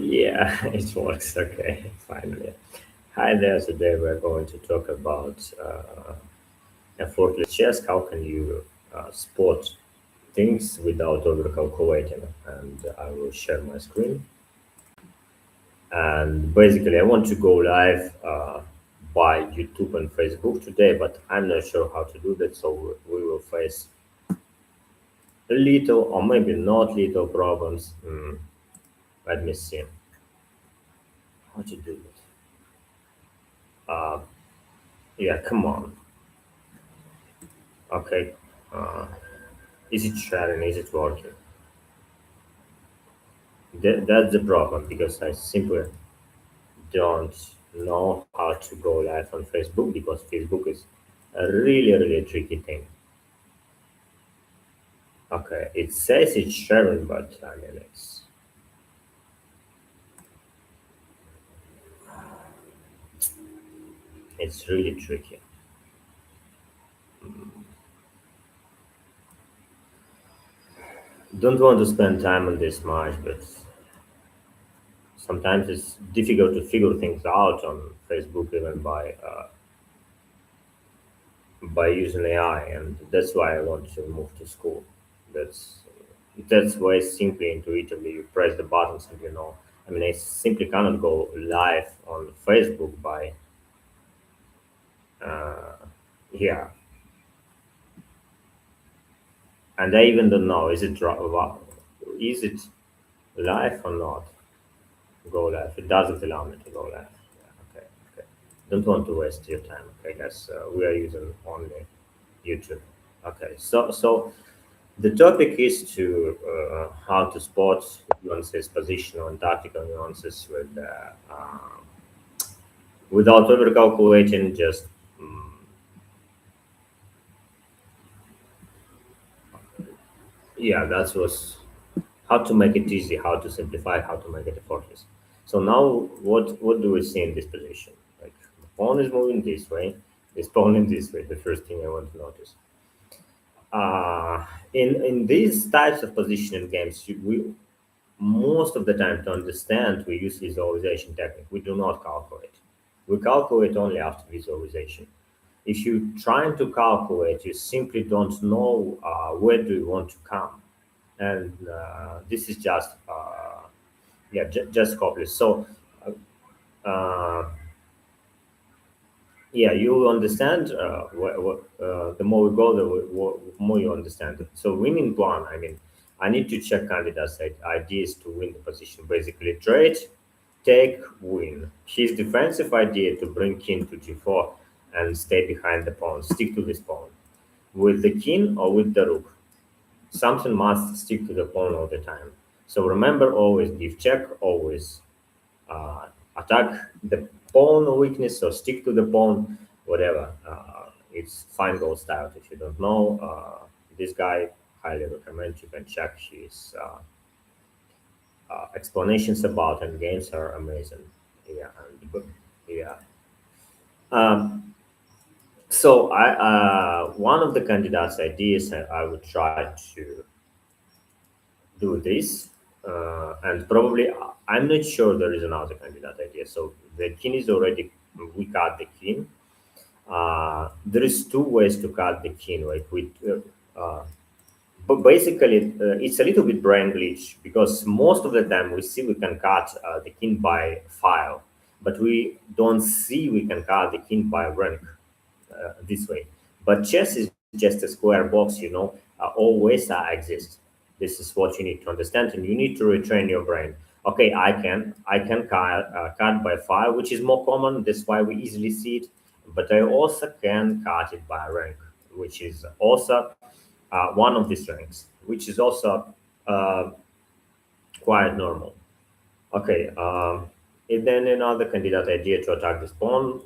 Yeah, it works. Okay, finally. Hi there. Today we're going to talk about effortless chess. How can you spot things without overcalculating? And I will share my screen. And basically, I want to go live by YouTube and Facebook today, but I'm not sure how to do that. So we will face little or maybe not little problems. Let me see how to do it. Uh, yeah, come on. Okay. Uh, is it sharing? Is it working? That's the problem because I simply don't know how to go live on Facebook because Facebook is a really tricky thing. Okay, it says it's sharing, but I mean it's really tricky. Don't want to spend time on this much, but sometimes it's difficult to figure things out on Facebook even by using AI, and that's why I want to move to school. That's that's why simply intuitively you press the buttons and you know. I mean, I simply cannot go live on Facebook by uh, yeah, and I even don't know is it live or not. Go live. It doesn't allow me to go live. Yeah, okay, okay. Don't want to waste your time. Okay, guys. We are using only YouTube. Okay, so the topic is to how to spot nuances, positional and tactical nuances without overcalculating. Just yeah, that was how to make it easy, how to simplify, how to make it effortless. So now, what do we see in this position? Like the pawn is moving this way, this pawn in this way. The first thing I want to notice. In these types of positioning games, we most of the time to understand we use visualization technique. We do not calculate. We calculate only after visualization. If you're trying to calculate, you simply don't know where do you want to come, and this is just yeah, just copy. So uh, yeah, you understand. The more we go, more you understand. So winning plan. I mean, I need to check candidates' ideas to win the position. Basically, trade, take, win. His defensive idea to bring king to g4 and stay behind the pawn, stick to this pawn with the king or with the rook. Something must stick to the pawn all the time. So remember, always give check, always uh, attack the pawn weakness or stick to the pawn, whatever. It's fine gold style. If you don't know, this guy, highly recommend you can check his explanations about and games are amazing. Yeah, yeah. Um, so one of the candidates' ideas I would try to do this, and probably I'm not sure there is another candidate idea. So the king is already we cut the king. There is two ways to cut the king, like but basically it's a little bit brain glitch because most of the time we see we can cut the king by file, but we don't see we can cut the king by rank this way. But chess is just a square box, you know. Always exist. This is what you need to understand, and you need to retrain your brain. Okay, I can cut by file, which is more common. That's why we easily see it. But I also can cut it by rank, which is also one of these ranks, which is also uh, quite normal. Okay, and then another candidate idea to attack this pawn.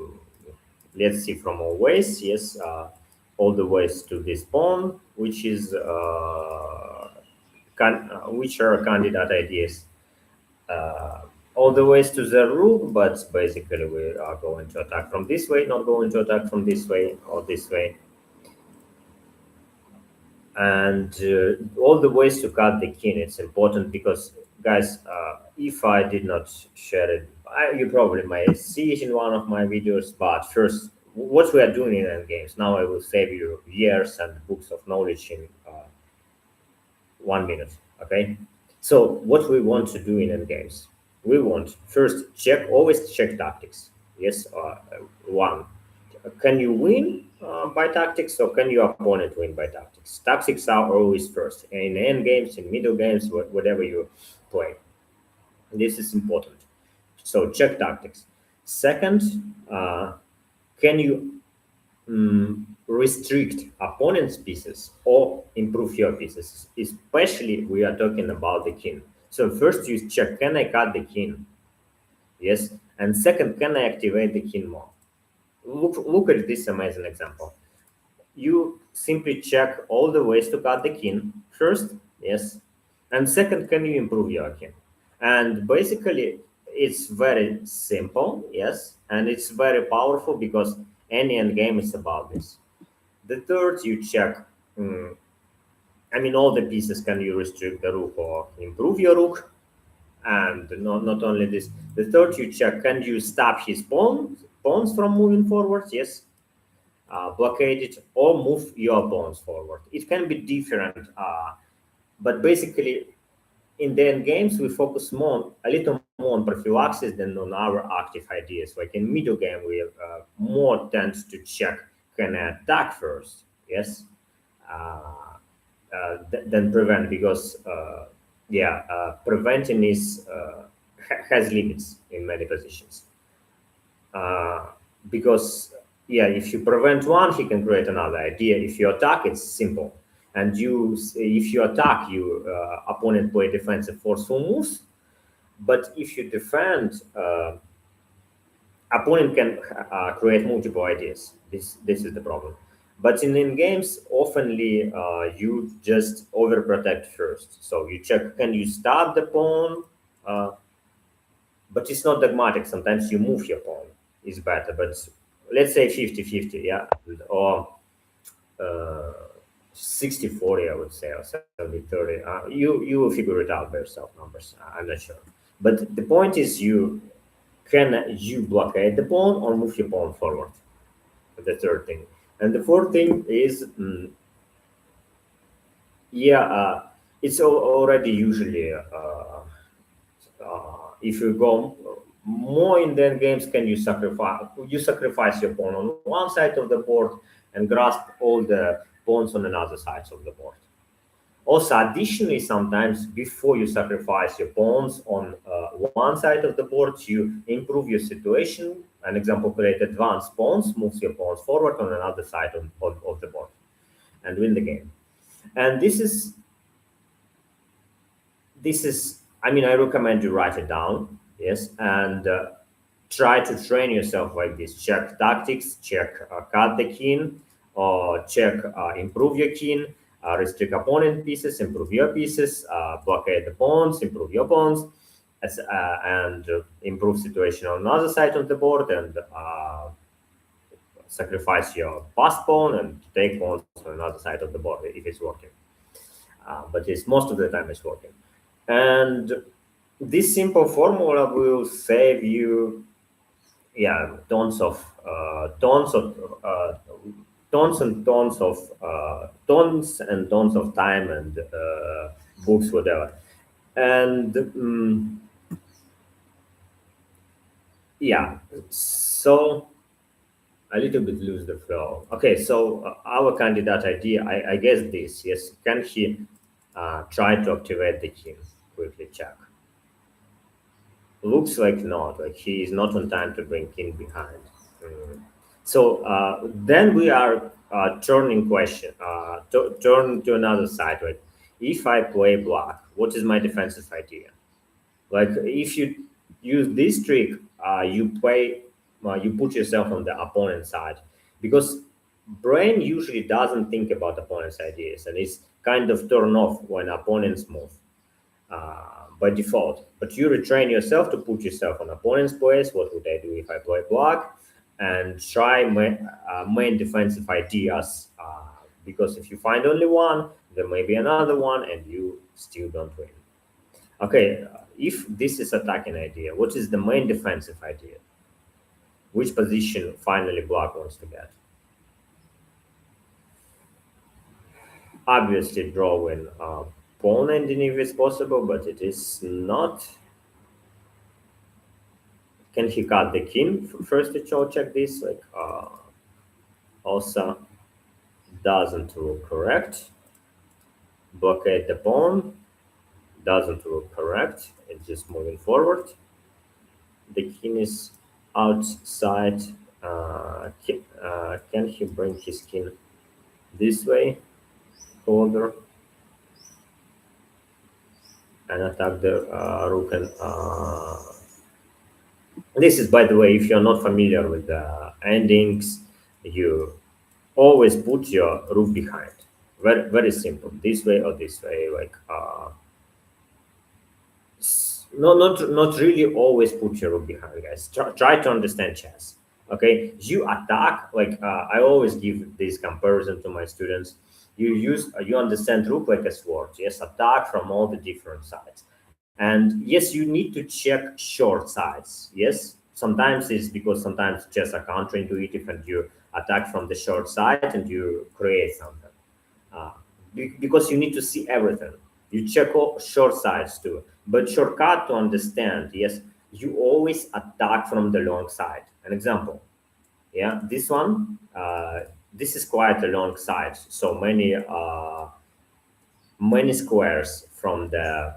Let's see from all ways. Yes, all the ways to this pawn, which is which are candidate ideas. Uh, all the ways to the rook, but basically we are going to attack from this way, not going to attack from this way or this way. And all the ways to cut the king, it's important because guys, if I did not share it, you probably might see it in one of my videos. But first, what we are doing in end games. Now I will save you years and books of knowledge in 1 minute. Okay. So what we want to do in end games, we want first always check tactics. Yes, one. Can you win by tactics, or can your opponent win by tactics? Tactics are always first in end games, in middle games, whatever you play. This is important. So check tactics. Second, uh, can you restrict opponent's pieces or improve your pieces? Especially we are talking about the king. So first you check, can I cut the king? Yes. And second, can I activate the king more? Look at this amazing example. You simply check all the ways to cut the king first, yes, and second, can you improve your king? And basically, it's very simple, yes, and it's very powerful because any end game is about this. The third, you check. mm, I mean, all the pieces. Can you restrict the rook or improve your rook? And not only this, the third, you check. Can you stop his pawns from moving forward? Yes, blockade it or move your pawns forward. It can be different, but basically in the end games we focus a little more on prophylaxis than on our active ideas. Like in middle game, we more tend to check, can I attack first? Yes, than prevent, because preventing has limits in many positions. uh, because if you prevent one, he can create another idea. If you attack, it's simple. And if you attack, you opponent play defensive forceful moves. But if you defend, opponent can create multiple ideas. This is the problem. But in games, oftenly you just overprotect first. So you check, can you stop the pawn? Uh, but it's not dogmatic. Sometimes you move your pawn is better. But let's say 50-50, yeah, or uh, 60-40, I would say, or 70-30. You will figure it out by yourself, numbers. I'm not sure. But the point is, can you blockade the pawn or move your pawn forward? The third thing. And the fourth thing is, yeah, it's already usually if you go more in the games, can you sacrifice your pawn on one side of the board and grasp all the pawns on another side of the board. Also, additionally, sometimes before you sacrifice your pawns on one side of the board, you improve your situation. An example, create advanced pawns, moves your pawns forward on another side of the board and win the game. And this is, I mean, I recommend you write it down, yes, and try to train yourself like this. Check tactics, check cut the king, or check improve your king, restrict opponent pieces, improve your pieces, blockade the pawns, improve your pawns, and improve situation on another side of the board, and sacrifice your passed pawn and take pawns on another side of the board if it's working. But it's most of the time it's working. And this simple formula will save you, tons of tons and tons of time and books, whatever. And yeah, so a little bit lose the flow. Okay, so our candidate idea, I guess this, yes, can he try to activate the king? Quickly check. Looks like not, like he is not on time to bring king behind. Mm. So then we are turning question, turn to another side, right? If I play black, what is my defensive idea? Like if you use this trick, you put yourself on the opponent's side, because brain usually doesn't think about opponent's ideas and it's kind of turned off when opponents move by default. But you retrain yourself to put yourself on opponent's place. What would I do if I play black? And try main defensive ideas. Because if you find only one, there may be another one, and you still don't win. Okay, if this is attacking idea, what is the main defensive idea? Which position finally black wants to get? Obviously, drawing pawn ending if it's possible, but it is not. Can he cut the king first to check this? Like also doesn't look correct. Blockade the pawn doesn't look correct. It's just moving forward. The king is outside. Can he bring his king this way, further, and attack the rook? And this is, by the way, if you're not familiar with the endings, you always put your rook behind. Very very simple. This way or this way, like. No, not really always put your rook behind, guys. Try to understand chess. Okay, you attack like I always give this comparison to my students. You understand rook like a sword. Yes, attack from all the different sides, and yes, you need to check short sides. Yes, sometimes it's because sometimes chess are counterintuitive, and you attack from the short side and you create something uh, because you need to see everything. You check all short sides too. But shortcut to understand, yes, you always attack from the long side. An example, yeah, this one, this is quite a long side. So many squares from the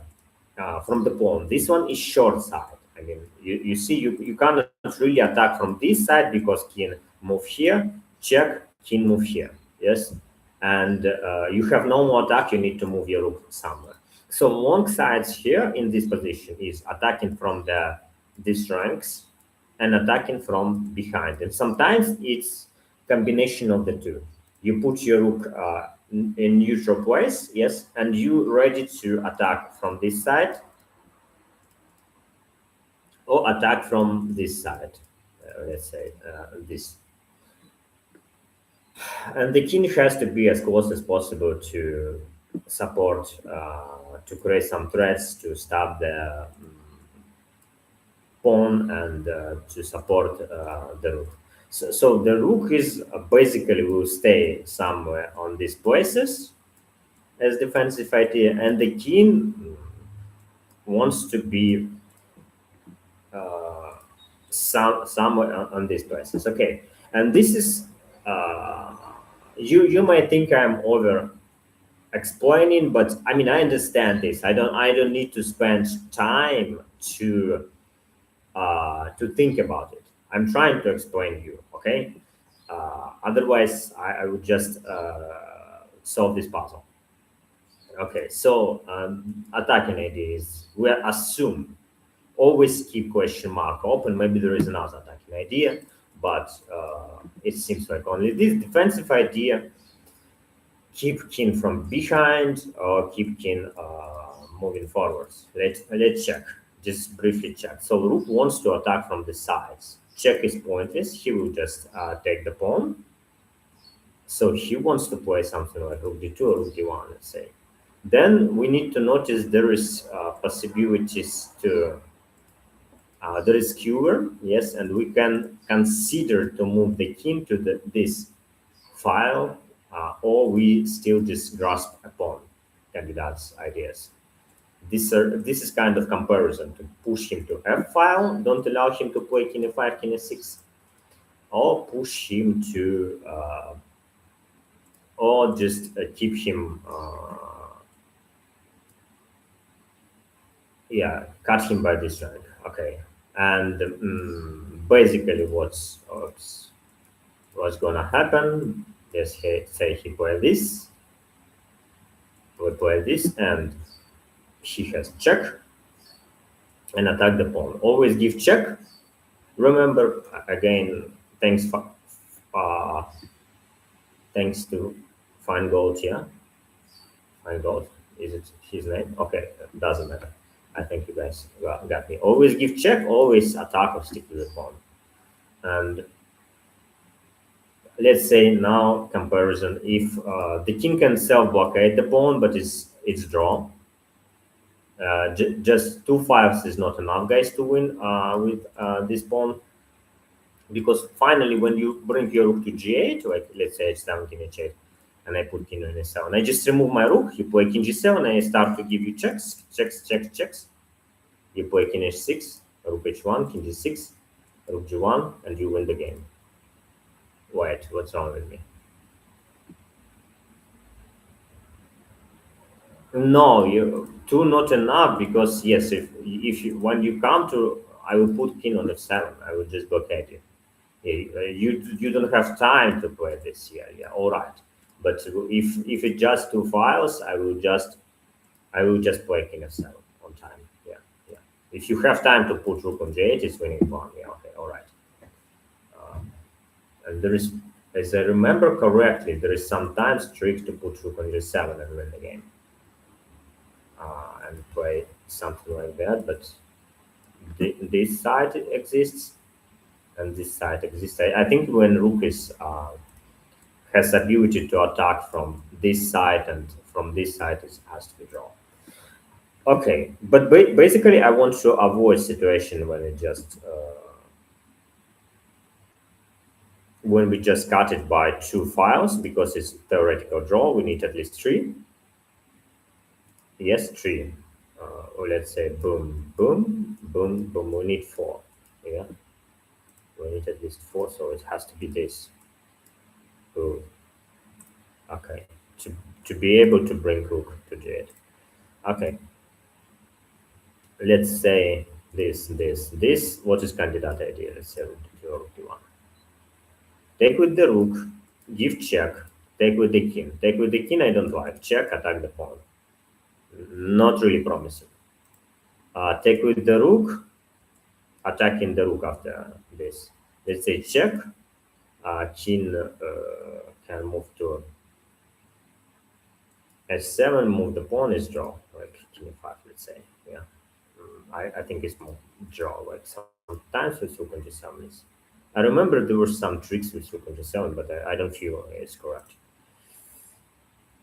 pawn. This one is short side. I mean, you see, you cannot really attack from this side because king move here, check, king move here. Yes, and you have no more attack. You need to move your rook somewhere. So long sides here in this position is attacking from these ranks and attacking from behind. And sometimes it's combination of the two. You put your rook in neutral place, yes, and you ready to attack from this side or attack from this side. Let's say this, and the king has to be as close as possible to support, to create some threats to stop the pawn and to support the rook. So the rook is basically will stay somewhere on these places as defensive idea, and the king wants to be uh, somewhere on these places. Okay, and this is you might think I'm over explaining, but I mean I understand this. I don't need to spend time to think about it. I'm trying to explain you, okay? Otherwise, I would just solve this puzzle. Okay, so attacking idea is we assume always keep question mark open. Maybe there is another attacking idea, but it seems like only this defensive idea. Keep king from behind or keep king moving forwards. Let's check. Just briefly check. So rook wants to attack from the sides. Check is pointless. He will just take the pawn. So he wants to play something like rook d2 or rook d1, let's say. Then we need to notice there is possibilities to there is skewer, yes, and we can consider to move the king to this file, or we still just grasp upon candidates' ideas. This is kind of comparison to push him to f file, don't allow him to play king e5, king e6, or push him to, or just keep him, yeah, cut him by this rank. Okay, and basically what's gonna happen? Let's say he play this, we play this, and he has check and attack the pawn. Always give check. Remember again, uh, thanks to Fine Gold here. Fine Gold, is it his name? Okay, doesn't matter. I think you guys got me. Always give check, always attack or stick to the pawn. And let's say now comparison, if the king can self blockade the pawn, but it's draw, Just 2 5s is not enough, guys, to win with this pawn, because finally when you bring your rook to g8, like let's say h7, king h8, and I put king on e7, I just remove my rook, you play king g7, and I start to give you checks, checks, checks, checks. You play king h6, rook h1, king g6, rook g1, and you win the game. Wait, what's wrong with me? No, you two not enough, because yes, if you when you come to, I will put king on f7. I will just blockade you. Yeah, you don't have time to play this here. Yeah, all right. But if it's just 2 files, I will just play king f7 on time. Yeah, yeah. If you have time to put rook on j8, it's winning pawn. Yeah, okay, all right. And there is, as I remember correctly, there is sometimes trick to put rook on j7 and win the game, and play something like that. But this side exists and this side exists. I think when rook is has ability to attack from this side and from this side, it has to be drawn. Okay, but basically, I want to avoid situation when it just when we just cut it by 2 files, because it's theoretical draw. We need at least three. Yes, three. Or let's say boom, boom, boom, boom. We need four. Yeah, we need at least four, so it has to be this. Boom. Okay, to be able to bring rook to j8. Okay, let's say this. What is candidate idea? Let's say rook to rook d1. Take with the rook, give check. Take with the king. Take with the king. I don't like. Check. Attack the pawn. Not really promising. Take with the rook. Attacking the rook after this. Let's say check. King can move to h7. Move the pawn is draw. Like king 5. Let's say. Yeah. I think it's more draw. Like sometimes with rook on g7 is. I remember there were some tricks with rook on g7, but I don't feel it's correct.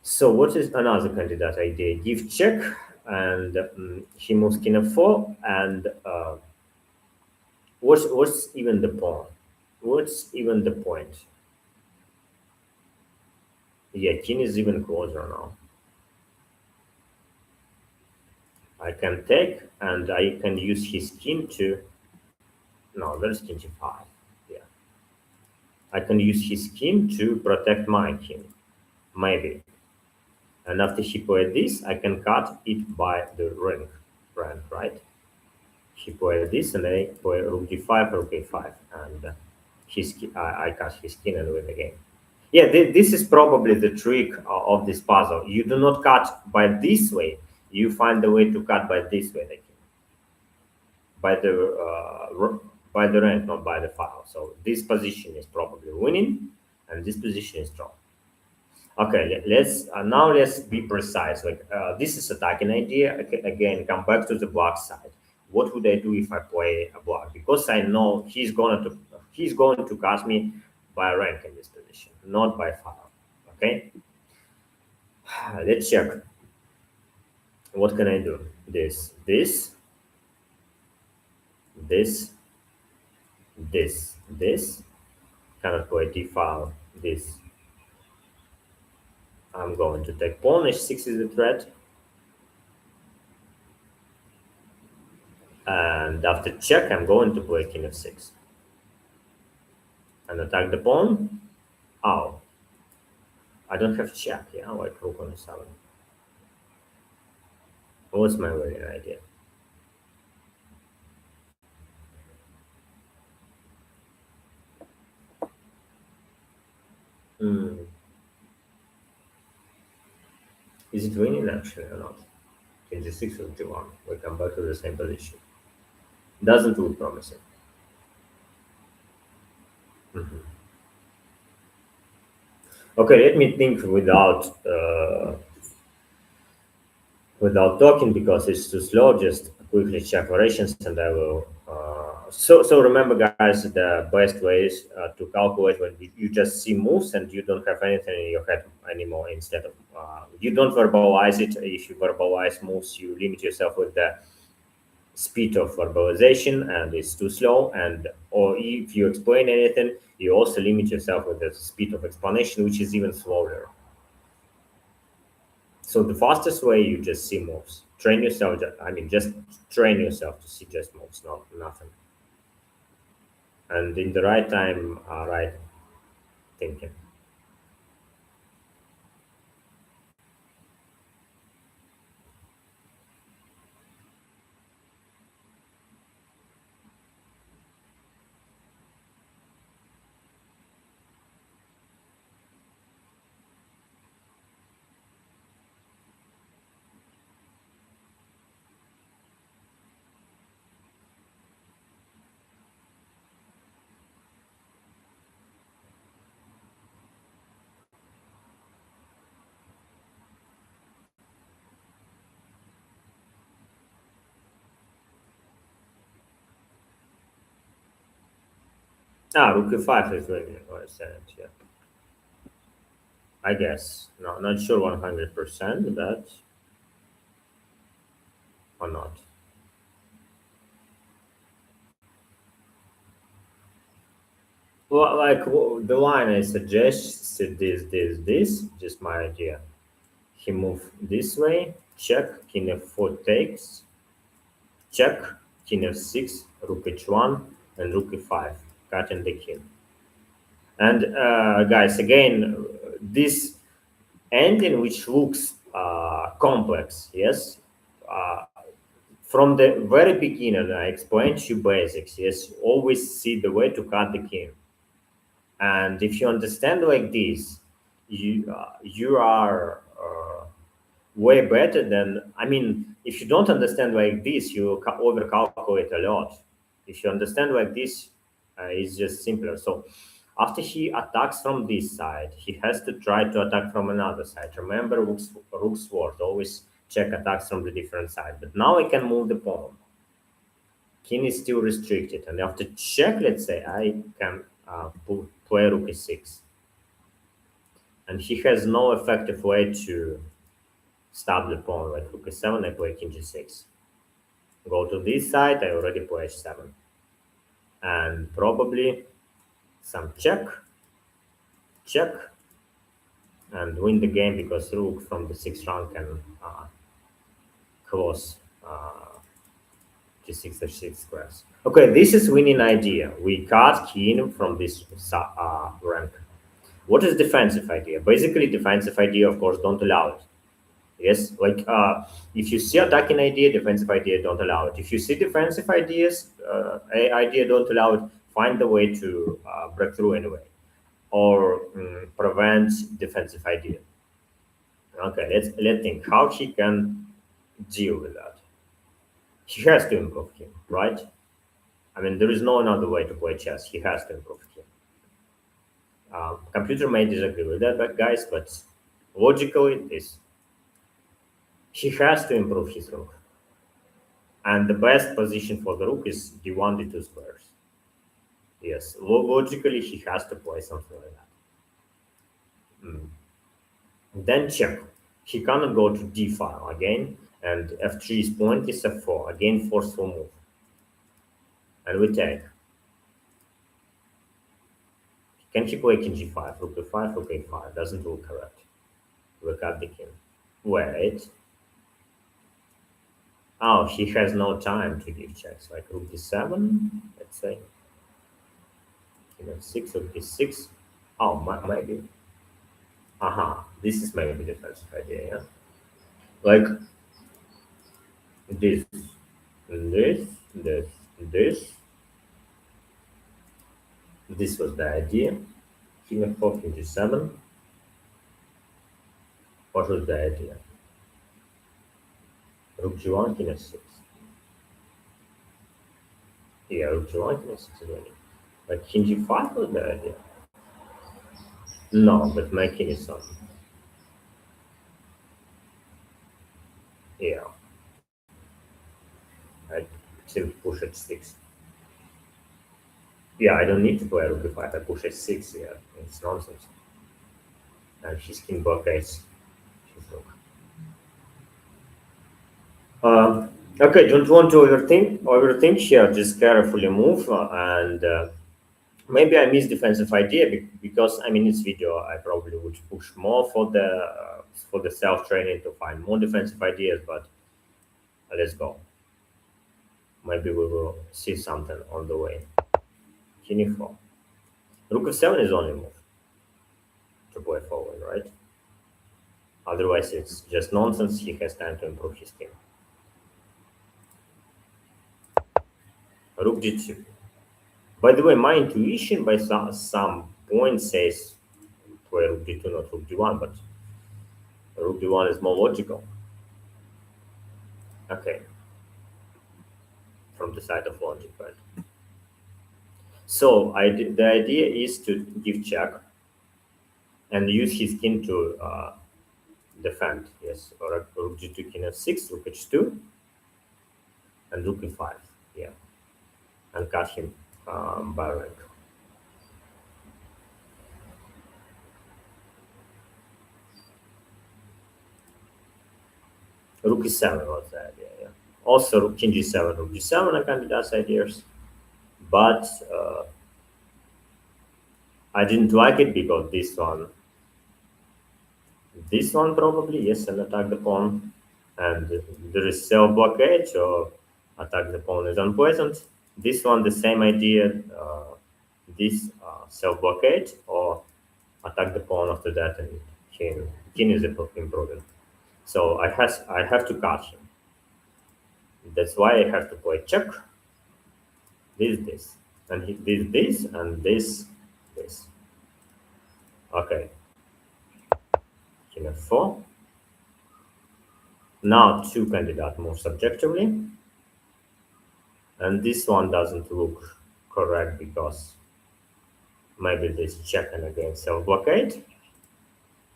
So what is another candidate idea? Give check, and he moves king f4, and what's even the pawn? What's even the point? Yeah, king is even closer now. I can take, and I can use his king to. No, there's king g5. Yeah, I can use his king to protect my king, maybe. And after he played this, I can cut it by the rank, right? He played this, and I play rook d5, rook a5, and I cut his king and win the game. Yeah, this is probably the trick of this puzzle. You do not cut by this way. You find a way to cut by this way, like by the rank, not by the file. So this position is probably winning, and this position is drawn. Okay, let's now let's be precise. Like this is attacking idea. Again, come back to the black side. What would I do if I play a black? Because I know he's going to cast me by rank in this position, not by file. Okay, let's check. What can I do? This, this. Cannot play d file. This. I'm going to take pawn. h6 is the threat. And after check, I'm going to play king f6 and attack the pawn. Oh, I don't have check. Yeah, like rook on e7. What's my winning idea? Hmm. Is it winning actually or not? King g6 or g1. We come back to the same position. Doesn't look promising. Mhm. Okay, let me think without talking, because it's too slow. Just quickly check variations, and I will So remember, guys, the best ways to calculate when you just see moves and you don't have anything in your head anymore. Instead of you don't verbalize it. If you verbalize moves, you limit yourself with the speed of verbalization, and it's too slow. And or if you explain anything, you also limit yourself with the speed of explanation, which is even slower. So the fastest way you just see moves. Train yourself. I mean, just train yourself to see just moves, not nothing. And in the right time, right thinking. Rook e5 is winning. I understand. Yeah, I guess. No, not sure 100% that or not. Well, like the line I suggest this. Just my idea. He move this way. Check. King f4 takes. Check. King f6. Rook h1 and rook e5. Cutting the king. And guys, again, this ending which looks complex, yes. From the very beginning, I explained you basics. Yes, always see the way to cut the king, and if you understand like this, you are way better than. I mean, if you don't understand like this, you overcalculate a lot. If you understand like this, it's just simpler. So after he attacks from this side, he has to try to attack from another side. Remember, rook's sword always check attacks from the different side. But now I can move the pawn. King is still restricted, and after check, let's say I can play rook e6, and he has no effective way to stop the pawn. Like rook e7, I play king g6. Go to this side, I already play h7, and probably some check, check, and win the game because rook from the sixth rank can close g6 h6 squares. Okay, this is winning idea. We cut king from this rank. What is defensive idea? Basically, defensive idea, of course, don't allow it. Yes, like if you see attacking idea, defensive idea don't allow it. If you see defensive ideas, idea don't allow it. Find the way to break through anyway, or prevent defensive idea. Okay, let's think how he can deal with that. He has to improve him, right? I mean, there is no another way to play chess. He has to improve him. Computer may disagree with that, but guys, but logically, this he has to improve his rook. And the best position for the rook is d1, d2 squares. Yes, logically he has to play something like that. Then check. He cannot go to d file again, and f3 is point is f4. Again, forceful move. And we take. Can he play king g5? Rook e5, rook a5. Doesn't look correct. We cut the king. Wait. Oh, he has no time to give checks. Like rook d7, let's say. King f6, rook d6. Oh, maybe. Aha, this is maybe the first idea, yeah? Like this, this, this, this. This was the idea. King f4, king g7. What was the idea? Rook g1, king f6. Yeah, rook g1, king f6 is winning. Like king g5 was the idea. No, but my king is on. Yeah, I simply push h6. Yeah, I don't need to play rook e5. I push h6. Yeah, it's nonsense. And she's king blockades. She's rook. Okay, don't want to overthink here. Just carefully move and maybe I missed defensive idea because I mean this video I probably would push more for the self training to find more defensive ideas. But let's go. Maybe we will see something on the way. King e4. Rook f7 is only move to play forward, right? Otherwise, it's just nonsense. He has time to improve his game. Rook g2. By the way, my intuition by some point says play rook d2, not rook d1, but rook d1 is more logical. Okay, from the side of logic, right? So the idea is to give check and use his king to defend. Yes, or rook g2, king f6, rook h2, and rook e5. Yeah, and cut him by rank. Rook e7 was the idea. Yeah. Also, rook king g7, rook g7 are candidates ideas, but I didn't like it because this one probably yes, and attack the pawn, and there is self blockade, so attack the pawn is unpleasant. This one, the same idea. This self blockade or attack the pawn after that, and king is improving. So I have to cut him. That's why I have to play check. This, and this, and this. Okay, king f4. Now two candidate moves subjectively, and this one doesn't look correct because maybe this check and again self blockade.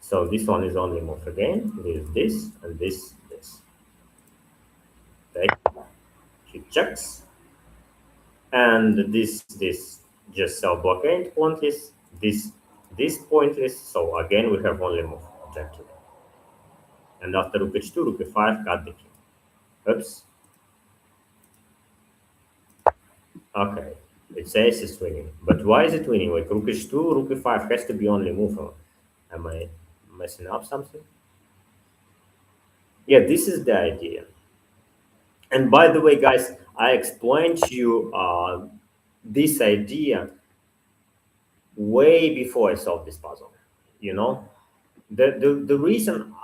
So this one is only move again. This, and this. Okay, he checks, and this just self blockade pointless. This pointless. So again we have only move objective. And after rook h2, rook e5, cut the king. Oops. Okay. It says it's winning. But why is it winning? Like rook h2, rook e5 has to be only move. Am I messing up something? Yeah, this is the idea. And by the way, guys, I explained to you this idea way before I solved this puzzle. You know, the reason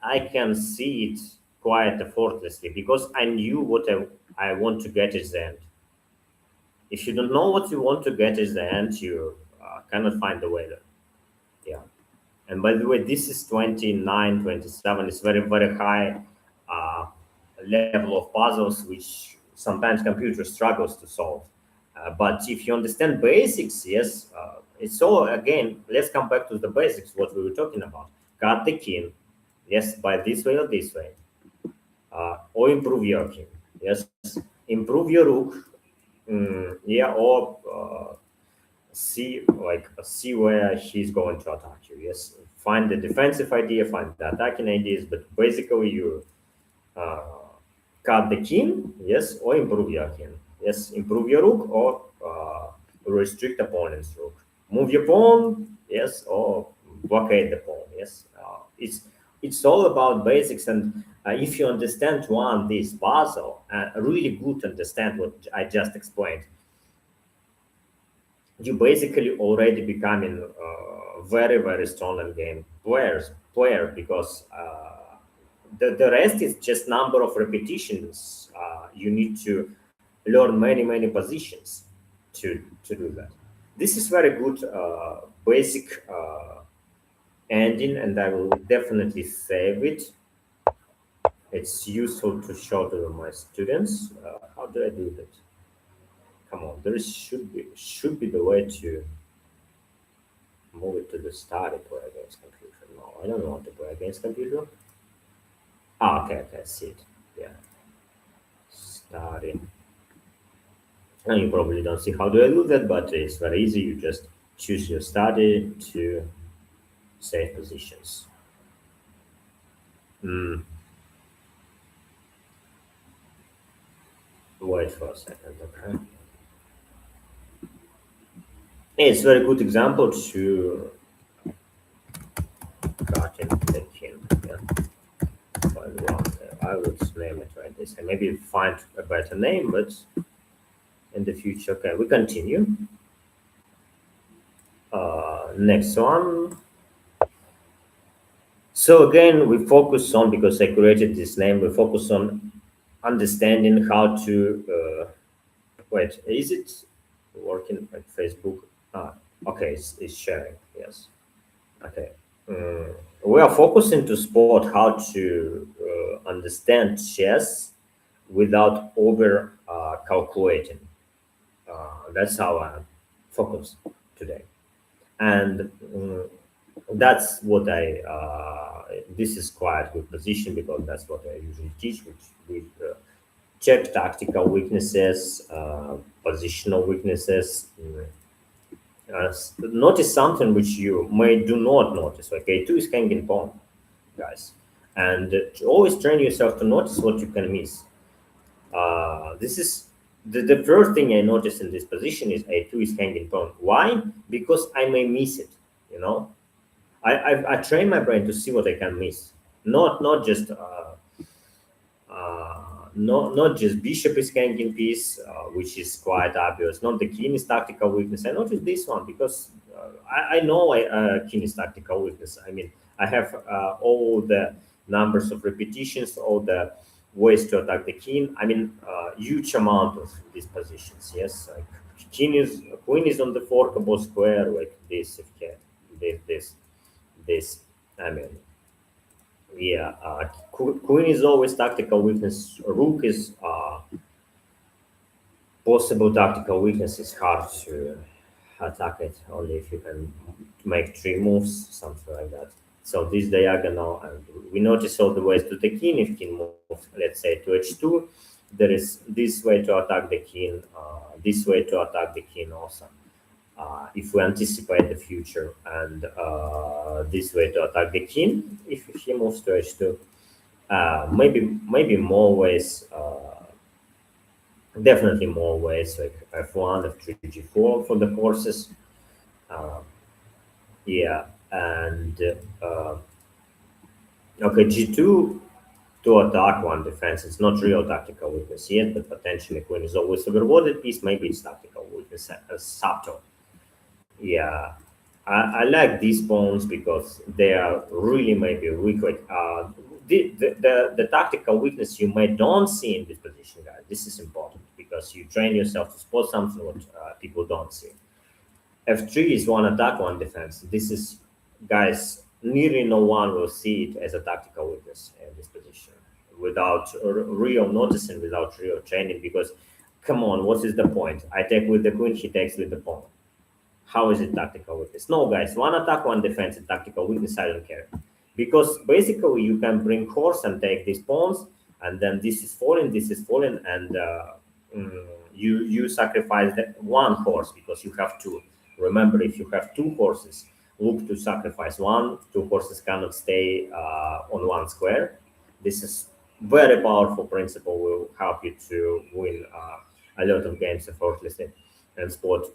I can see it quite effortlessly because I knew what I want to get at the end. If you don't know what you want to get at the end, you cannot find the way there. Yeah. And by the way, this is 29, 27. It's very, very high uh, level of puzzles, which sometimes computer struggles to solve. But if you understand basics, yes, it's all, again, let's come back to the basics, what we were talking about. Cut the king, yes, by this way or this way. Or improve your king, yes. Improve your rook, yeah, or see where he's going to attack you. Yes, find the defensive idea, find the attacking ideas, but basically you uh, cut the king, yes, or improve your king. Yes, improve your rook or restrict opponent's rook. Move your pawn, yes, or blockade the pawn. Yes, it's all about basics, and if you understand one this puzzle, really good to understand what I just explained, you basically already becoming very very strong in game player because the rest is just number of repetitions. You need to learn many positions to do that. This is very good basic ending, and I will definitely save it. It's useful to show to my students. How do I do that? Come on, there should be the way to move it to the start and play against computer. No, I don't want to play against computer. Ah, okay, I see it. Yeah, starting. And you probably don't see how do I do that, but it's very easy. You just choose your study to save positions. Mm, wait for a second, okay? It's a very good example to cut in the kin. Yeah, find one. I would name it right this, and maybe find a better name, but in the future, okay, we continue. Next one. So again, we focus on because I created this name. We focus on understanding how to wait. Is it working like Facebook? Ah, okay, it's sharing. Yes. Okay. We are focusing to spot how to understand chess without over calculating. That's our focus today, and that's what I. This is quite a good position because that's what I usually teach, which we check tactical weaknesses, positional weaknesses. Notice something which you may do not notice. Okay, two is hanging pawn, guys, and to always train yourself to notice what you can miss. This is the first thing I notice in this position is a2 is hanging pawn. Why? Because I may miss it. You know, I train my brain to see what I can miss, not just not just bishop is hanging piece, which is quite obvious. Not the king is tactical weakness. I noticed this one because I know king is tactical weakness. I mean, I have all the numbers of repetitions, all the ways to attack the king. I mean, huge amount of these positions. Yes, like king is queen is on the forkable square like this. If can this. I mean, yeah, queen is always tactical weakness. Rook is possible tactical weakness. It's hard to attack it only if you can make three moves, something like that. So this diagonal, and we notice all the ways to the king. If king moves, let's say to h2, there is this way to attack the king, this way to attack the king also. If we anticipate the future, and this way to attack the king, if he moves to h2, maybe more ways. Definitely more ways like f1, f3, g4 for the horses. Uh, yeah, and okay, g2 to attack one defense. It's not real tactical weakness yet, but potentially queen is always a rewarded piece. Maybe it's tactical weakness, subtle. Yeah, I like these pawns because they are really maybe weak. Like the tactical weakness you may don't see in this position, guys. This is important because you train yourself to spot something what people don't see. F3 is one attack, one defense. This is, guys, nearly no one will see it as a tactical weakness in this position without real noticing, without real training. Because, come on, what is the point? I take with the queen, he takes with the pawn. How is it tactical weakness? No, guys, one attack, one defense, and tactical weakness, I don't care. Because basically, you can bring horse and take these pawns, and then this is falling, and you sacrifice that one horse because you have two. Remember, if you have two horses, look to sacrifice one. Two horses cannot stay on one square. This is very powerful principle. Will help you to win a lot of games effortlessly and spot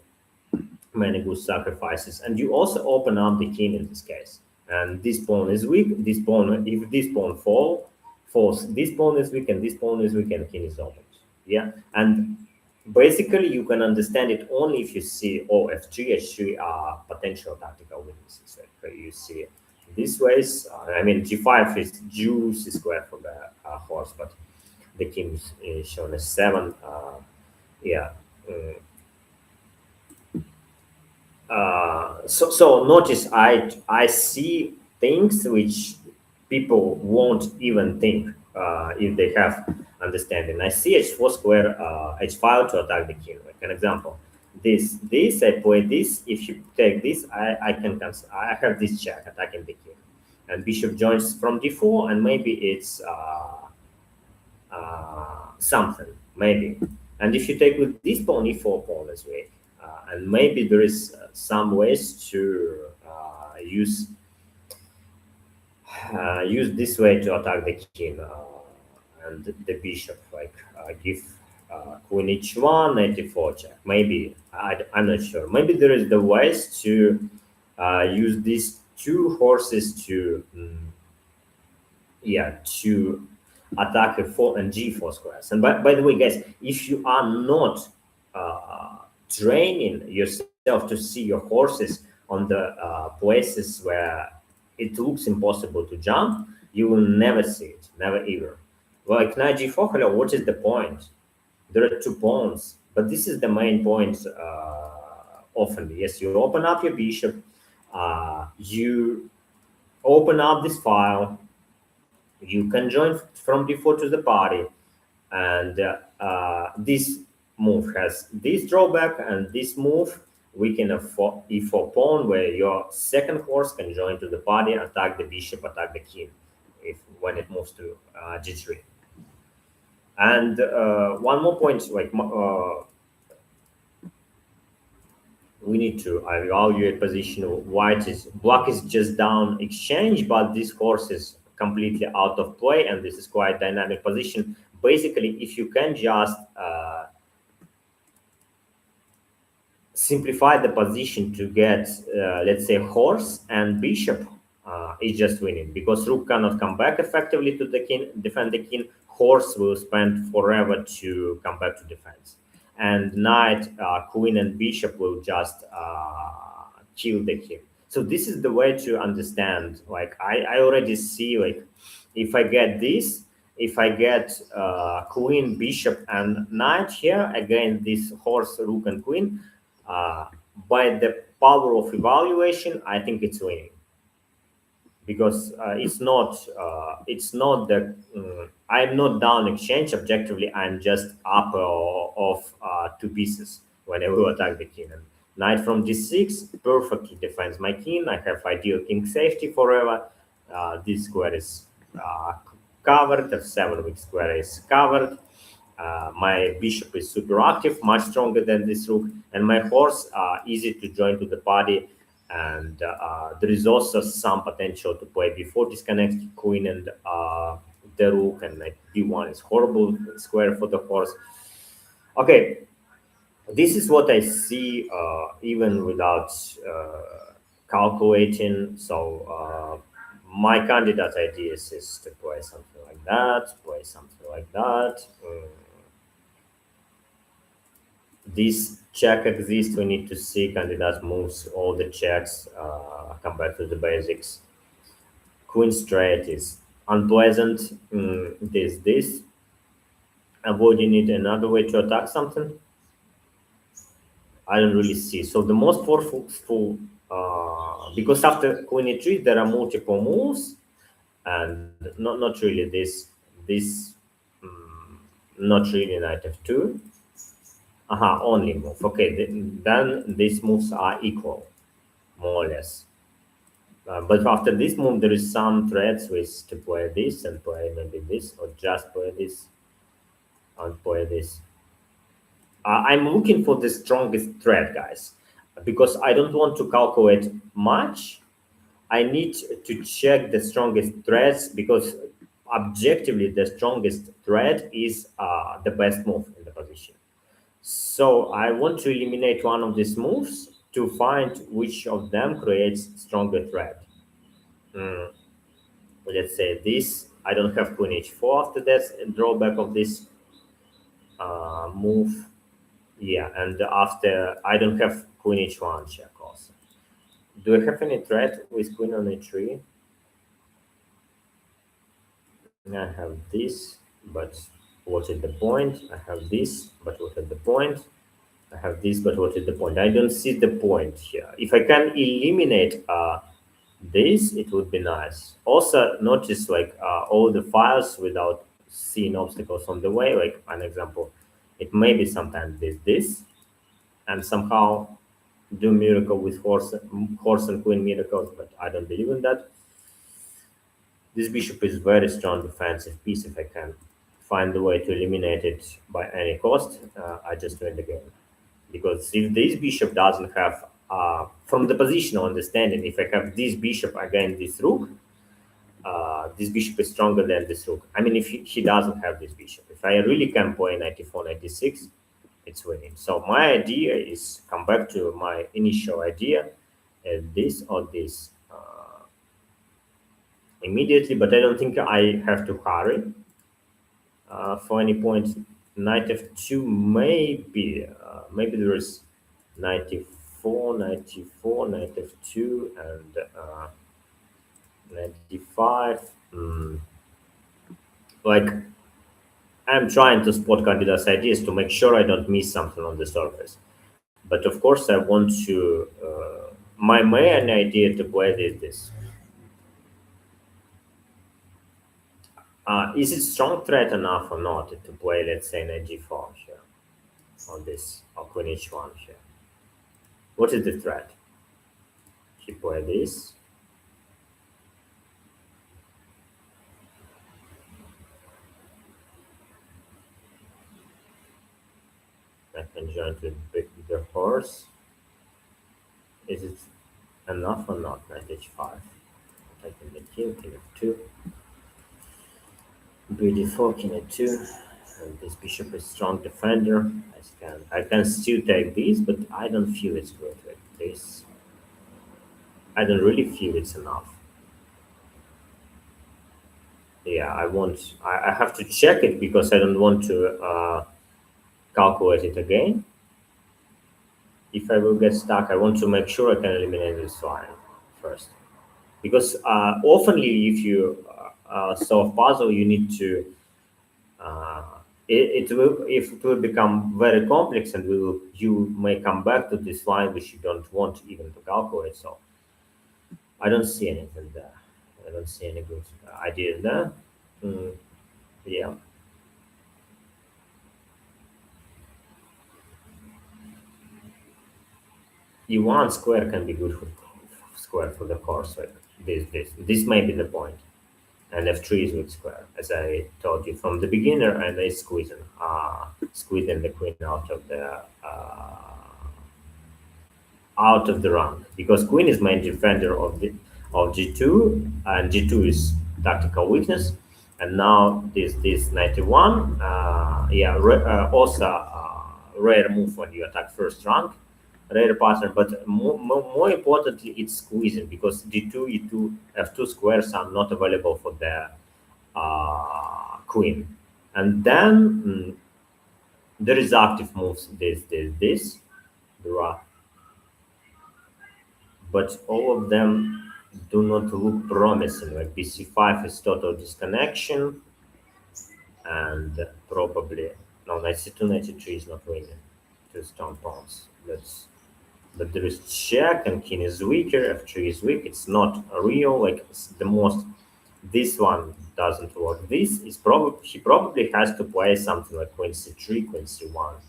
many good sacrifices. And you also open up the king in this case. And this pawn is weak. This pawn, if this pawn falls, this pawn is weak and this pawn is weak and king is opened. Yeah. And basically you can understand it only if you see oh f3, h3 are potential tactical weaknesses. Like you see these ways. I mean g5 is juicy square for the horse, but the king is shown as 7. Yeah. Mm. So notice I see things which people won't even think if they have understanding. I see h4 square h5 to attack the king. Like an example, this I play this. If you take this, I can cancel. I have this check attacking the king, and bishop joins from d4, and maybe it's something maybe. And if you take with this pawn, e4 pawn as well, and maybe there is some ways to use this way to attack the king and the bishop, like give queen h1, knight e4 check. Maybe I'm not sure. Maybe there is the ways to use these two horses to to attack a 4 and g4 squares. And by the way, guys, if you are not training yourself to see your horses on the places where it looks impossible to jump, you will never see it, never ever. Like knight g4, hello, what is the point? There are two pawns, but this is the main point often. Yes, you open up your bishop, you open up this file, you can join from d4 to the party, and this move has this drawback, and this move we can afford e4 pawn, where your second horse can join to the party, attack the bishop, attack the king, if when it moves to g3. And one more point, like we need to evaluate position. Black is just down exchange, but this horse is completely out of play, and this is quite dynamic position. Basically, if you can just simplify the position to get, let's say, horse and bishop, is just winning, because rook cannot come back effectively to the king, defend the king. Horse will spend forever to come back to defense, and knight, queen, and bishop will just kill the king. So this is the way to understand. Like I already see, like if I get this, if I get queen, bishop, and knight here, again this horse, rook, and queen, uh, by the power of evaluation, I think it's winning, because it's not that I'm not down exchange objectively. I'm just up of two pieces when I will attack the king. And knight from d6 perfectly defends my king. I have ideal king safety forever. This square is covered. F7 weak square is covered. My bishop is super active, much stronger than this rook, and my horse easy to join to the party. And there is also some potential to play before disconnecting queen and the rook, and like d1 is horrible square for the horse. Okay, this is what I see even without calculating. So my candidate ideas is to play something like that, play something like that. This check exists. We need to see candidate moves, all the checks, come back to the basics. Queen straight is unpleasant. This. Avoiding it another way to attack something. I don't really see. So the most forceful, because after queen e3 there are multiple moves, and not really this not really knight f2. Only move. Okay, then these moves are equal, more or less. But after this move, there is some threats with to play this and play maybe this, or just play this and play this. I'm looking for the strongest threat, guys, because I don't want to calculate much. I need to check the strongest threats, because objectively the strongest threat is the best move in the position. So I want to eliminate one of these moves to find which of them creates stronger threat. Mm, let's say this. I don't have queen h4 after that drawback of this move. Yeah, and after I don't have queen h1 check also. Do I have any threat with queen on h3? I have this, but what is the point? I have this, but what is the point? I have this, but what is the point? I don't see the point here. If I can eliminate this, it would be nice. Also, notice like all the files without seeing obstacles on the way. Like an example, it may be sometimes this, and somehow do miracle with horse and queen miracles, but I don't believe in that. This bishop is very strong defensive piece if I can find a way to eliminate it by any cost, I just win the game. Because if this bishop doesn't have, from the positional understanding, if I have this bishop against this rook, this bishop is stronger than this rook. I mean, if he doesn't have this bishop, if I really can play 94, 96, it's winning. So my idea is come back to my initial idea, this or this immediately, but I don't think I have to hurry for any point. Knight f2, maybe there is 94, 94, knight f2, and 95. Like, I'm trying to spot candidates' ideas to make sure I don't miss something on the surface. But of course, I want to. My main idea to play is this. Is it strong threat enough or not to play, let's say, knight g4 here on this, or queen h1 here? What is the threat? He play this. I can join to the horse. Is it enough or not? Knight h5. Taking the king f2. b4, king a2. And this bishop is strong defender. I can still take this, but I don't feel it's good with this. I don't really feel it's enough. Yeah, I have to check it because I don't want to calculate it again. If I will get stuck, I want to make sure I can eliminate this line first. Because oftenly, if you solve puzzle, you need to uh, it will, if it will become very complex, and you may come back to this line which you don't want even to calculate. So I don't see anything there. I don't see any good idea there. Mm, yeah, e1 square can be good for square for the course. Like this may be the point. And f3 is with square, as I told you from the beginner, and I squeezing the queen out of the rank, because queen is main defender of g2, and g2 is tactical weakness. And now this 91, also rare move when you attack first rank, rare pattern, but more importantly, it's squeezing, because g2, e2, f2 squares are not available for the queen. And then there is active moves, this. There are, but all of them do not look promising. Like bc5 is total disconnection, and probably no, knight c2, knight c3 is not winning. Two stone pawns. But there is check, and king is weaker. f3 is weak. It's not real. Like it's the most. This one doesn't work. This is probably he probably has to play something like queen c3, queen c1.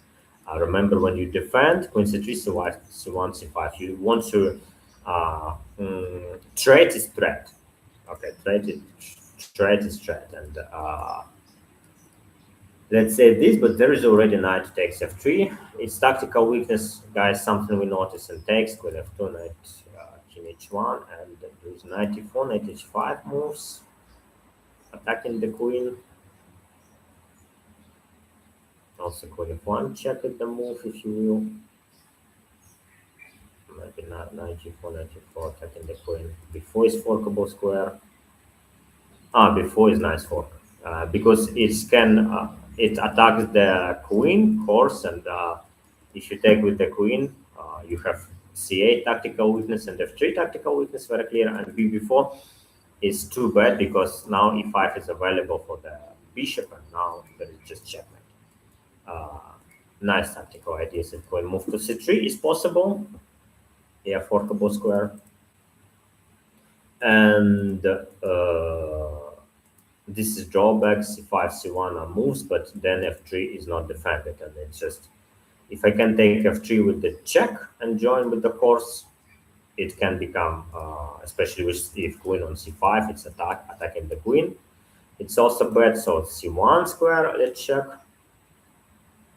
Remember, when you defend queen c3, c1, c5, you want to trade is threat. Okay, trade is threat, and let's say this, but there is already knight takes f3. It's tactical weakness, guys, something we notice and takes queen f2, knight king h1, and there's knight e4, knight h5 moves, attacking the queen. Also queen f1, check it the move if you will. Maybe not knight g4, knight g4, attacking the queen. Before is forkable square. Before is nice fork, because it attacks the queen horse, and if you take with the queen, you have c8 tactical weakness and f3 tactical weakness, very clear, and b4 is too bad because now e5 is available for the bishop, and now there is just checkmate. Uh, Nice tactical ideas. If queen move to c3 is possible, yeah, forkable square, and this is drawback. c5, c1 are moves, but then f3 is not defended, and it's just, if I can take f3 with the check and join with the horse, it can become, especially with if queen on c5, it's attacking the queen, It's also bad, so c1 square, let's check.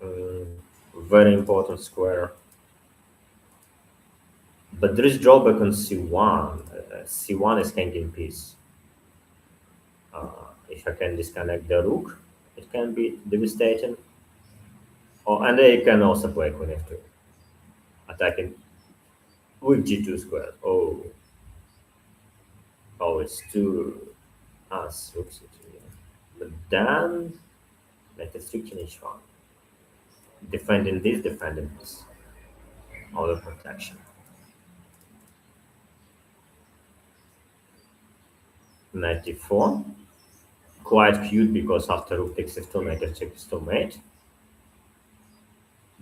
Mm, very important square. But there is drawback on c1. C1 is hanging piece. If I can disconnect the rook, it can be devastating. Oh, and they can also play queen f2, attacking with g2 square. Oh, oh, it's too. Ah, rook c2. Yeah. But then, like a strict in h1. Defending this, defending this. Auto protection. 94. Quite cute because after rook takes f2, knight f6 is still mate.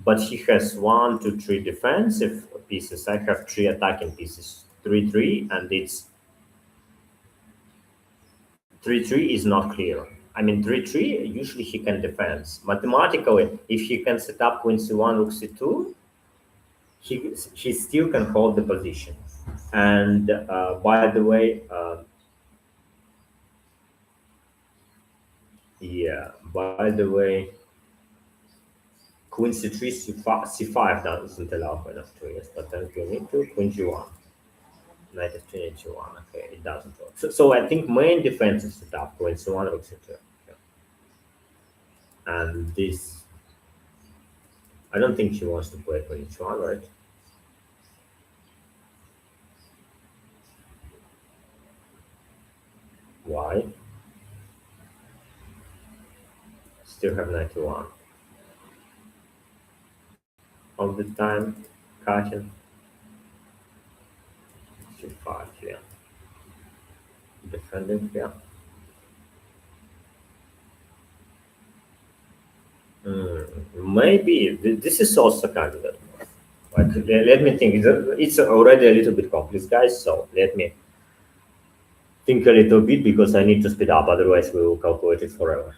But he has one, two, three defensive pieces. I have three attacking pieces. 3-3, and it's 3-3 is not clear. I mean, 3-3, usually he can defend. Mathematically, if he can set up queen c1, rook c2, he still can hold the position. And by the way, yeah, by the way, queen c3, c5 doesn't allow queen f2, yes, but then queen e2, queen g1. Knight f2, h1. Okay, it doesn't work. So I think main defense is set up queen c1, rook c2. Yeah. And this, I don't think she wants to play queen h1, right? Why? Still have 91 all the time. Cutting c5, yeah. Defending, yeah. Maybe this is also candidate. Like, let me think. It's already a little bit complex, guys. So let me think a little bit because I need to speed up. Otherwise, we will calculate it forever.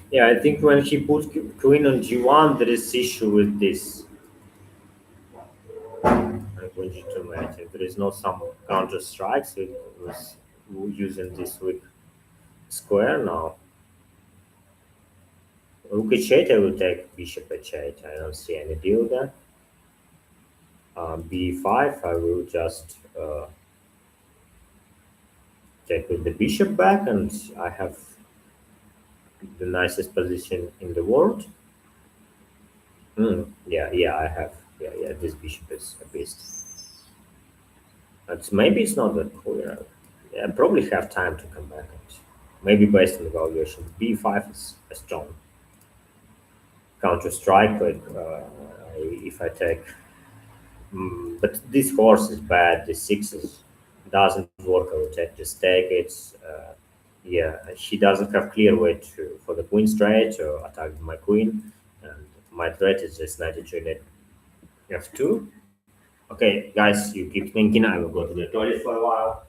Yeah, I think when he put queen on g1, there is issue with this. Like when g2 mate, if there is no some counter strikes with using this weak square now. Rook h8, I will take bishop h8. I don't see any deal there. b5, I will just take with the bishop back, and I have the nicest position in the world. Yeah, yeah, I have. Yeah, yeah, this bishop is a beast. Maybe it's not that clear. Yeah, I probably have time to come back. And maybe based on evaluation, b5 is a strong counter strike. Like if I take, but this horse is bad. The sixes doesn't work. I will take just take it. Yeah, she doesn't have clear way to for the queen straight or attack my queen, and my threat is just knight h8 f2. Okay, guys, you keep thinking. I will go to the toilet for a while.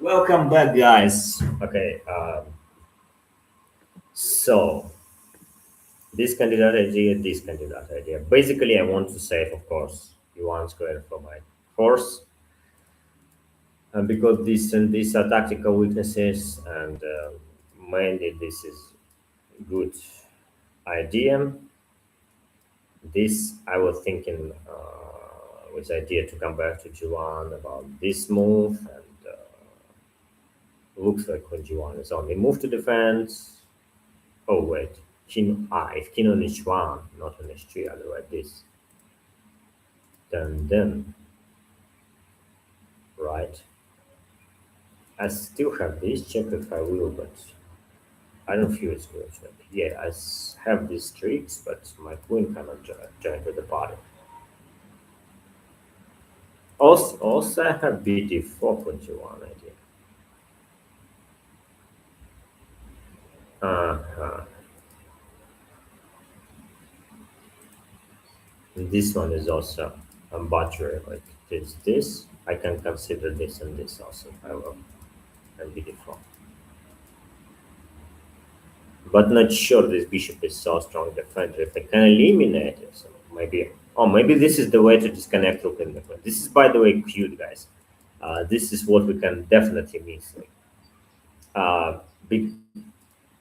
Welcome back, guys. Okay, so this candidate idea. Basically, I want to save, of course, one square for my horse, and because these are tactical weaknesses, and mainly this is good idea. This I was thinking with idea to come back to Juan about this move, and looks like when Juan is only move to defense. Oh wait, if king on h1, not on h3, I'll write this. Then right. I still have this check if I will, but I don't feel it's going to. Yeah, have these tricks, but my queen cannot join to the party. Also, I have bd4 21 idea. Uh-huh. And this one is also a battery like this. I can consider this and this also if I will, and bd4. But not sure this bishop is so strong defender. If I can eliminate it, so maybe this is the way to disconnect rook in the queen. This is, by the way, cute, guys. This is what we can definitely miss. Like, big,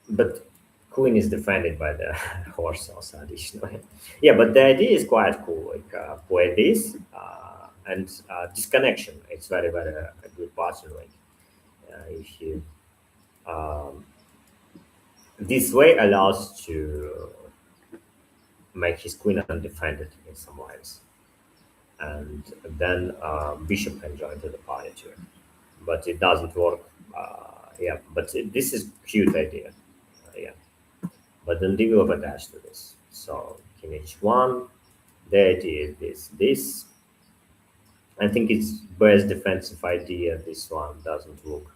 but queen is defended by the horse also additionally. Yeah, but the idea is quite cool. Like play this and disconnection. It's very a good pattern. Like if you um, this way allows to make his queen undefended in some ways, and then bishop can join to the party too. But it doesn't work. Yeah, but this is cute idea. Yeah, but then develop attached to this. So king h1. The idea is this. I think it's best defensive idea. This one doesn't look.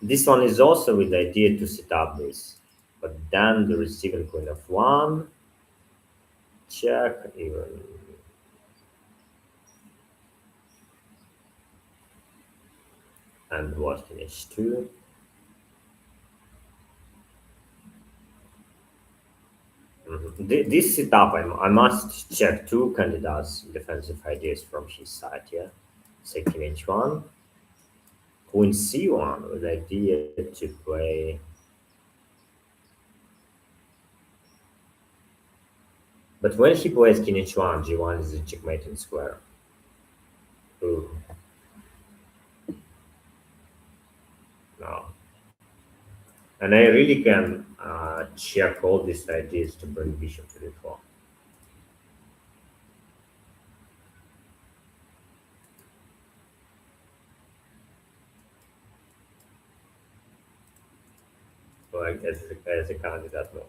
This one is also with the idea to set up this, but then the receiving queen of one check even. And what in h2. This setup, I must check two candidates' defensive ideas from his side. Yeah, say king h1, queen c1 with the idea to play. But when he plays king h1, g1 is a checkmating square. Ooh, no. And I really can check all these ideas to bring bishop to d4. Like as a candidate move.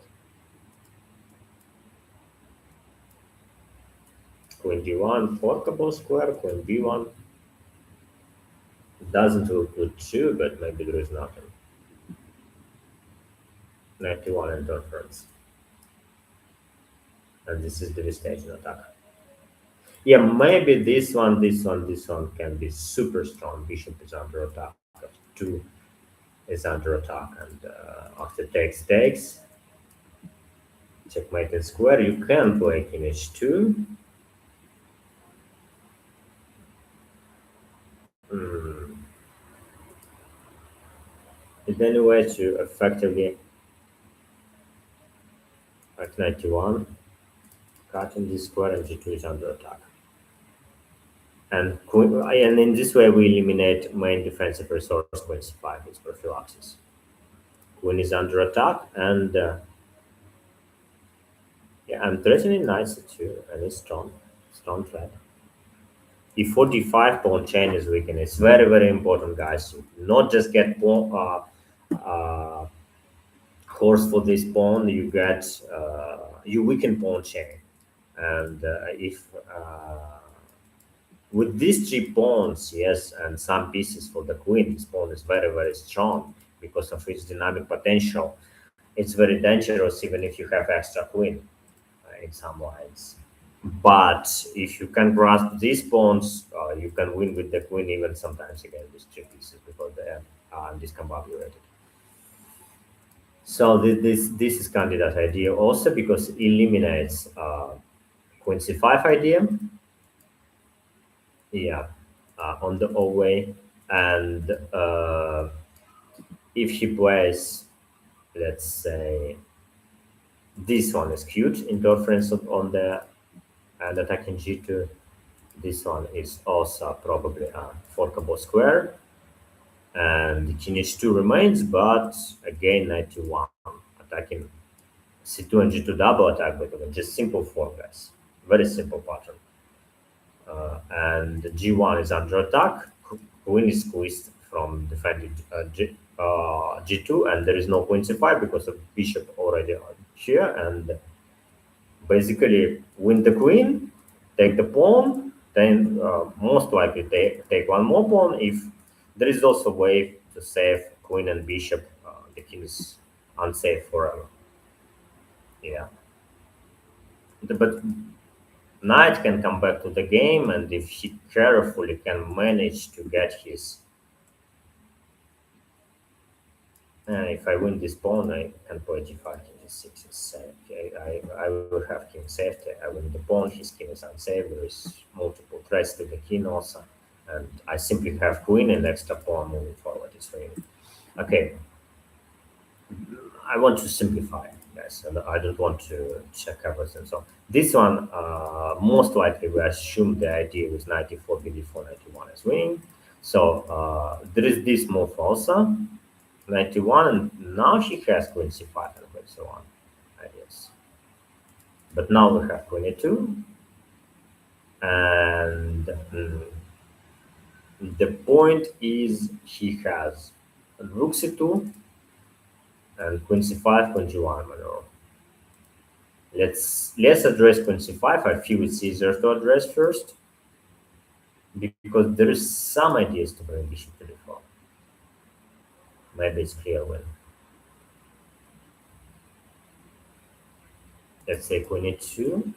Queen d1, forkable square, queen b1. Doesn't look good too, but maybe there is nothing. 91 interference. And this is devastation attack. Yeah, maybe this one can be super strong. Bishop is under attack. Two is under attack, and after takes, checkmate in square. You can play king h2. Hmm. Is there any way to effectively at 91 cutting this square and g2 is under attack? And in this way we eliminate main defensive resource queen c5 with prophylaxis. Queen is under attack, and yeah, I'm threatening nicely too, and it's strong threat. E4 d5 pawn chain is weakened. It's very important, guys. Not just get pawn, horse for this pawn. You get you weaken pawn chain, and if with these three pawns, yes, and some pieces for the queen, this pawn is very strong because of its dynamic potential. It's very dangerous even if you have extra queen in some lines. But if you can grasp these pawns, you can win with the queen even sometimes again with three pieces because they are discombobulated. So this is candidate idea also because it eliminates queen c5 idea, yeah, on the O way, and if she plays, let's say, this one is cute interference on the and attacking g2. This one is also probably a forkable square, and the king h2 remains, but again 91 attacking c2 and g2 double attack, but just simple fork, guys. Very simple pattern. And g1 is under attack. Queen is squeezed from defending g2, and there is no queen c5 because of bishop already here, and basically win the queen, take the pawn, then most likely they take one more pawn. If there is also a way to save queen and bishop, the king is unsafe forever. Yeah, but knight can come back to the game, and if he carefully can manage to get his, if I win this pawn, I can play g5, king g6 is safe. Okay, I will have king safety. I win the pawn, his king is unsafe. There is multiple threats to the king also, and I simply have queen and extra pawn moving forward. It's really okay. I want to simplify, guys, and I don't want to check everything. So this one, most likely, we assume the idea with 94 bd4 91 is winning. So there is this move also, 91, and now she has queen c5 and so on, I guess. But now we have queen e2, and the point is he has rook c2 and queen c5, queen g1 maneuver. Let's address queen c5. I feel it's easier to address first because there is some ideas to bring bishop to d4. Maybe it's clear when. Let's say queen e2.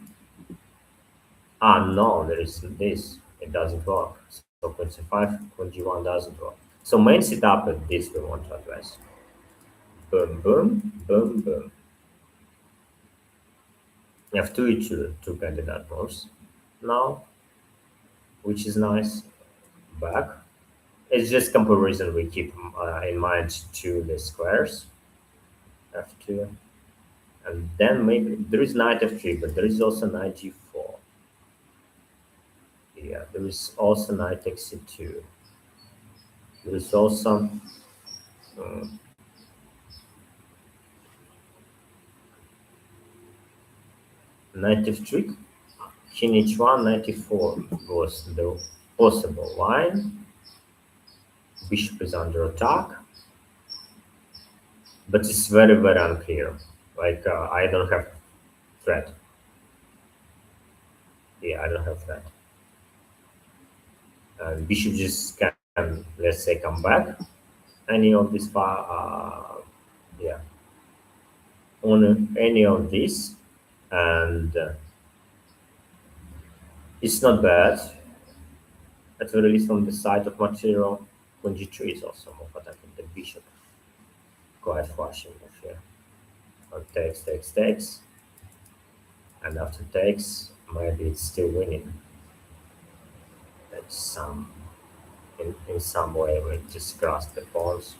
Ah, no, there is this. It doesn't work. So queen c5, queen g1 doesn't work. So main setup is this we want to address. Boom, boom, boom, boom. We have two e2, two candidate moves now, which is nice. Back. It's just comparison we keep in mind to the squares. F2. And then maybe there is knight f3, but there is also knight g4. Yeah, there is also knight xc2. There is also uh, knight f3, king h1, knight e4 was the possible line. Bishop is under attack, but it's very, very unclear. Like, I don't have threat. Yeah, I don't have threat. And bishop just can, let's say, come back. Any of this far, yeah, on any of these, and it's not bad. At the least on the side of material, when g3 is also more attacking the bishop. Quite flashing here. On takes, and after takes, maybe it's still winning. That's some in some way we just cross the pawns.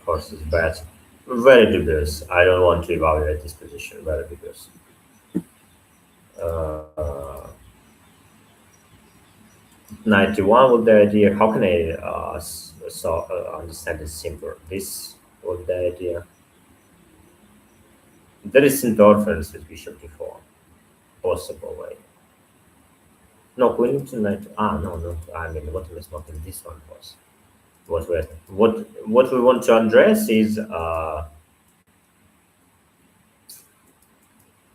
Horse is bad. Very dubious. I don't want to evaluate this position. Very dubious. Uh, 91 with the idea. How can I understand it simpler? This was the idea. There is interference with bishop d4. Possible way. No, queen to knight. Ah, no, no. I mean, what is not in this one was. What we want to address is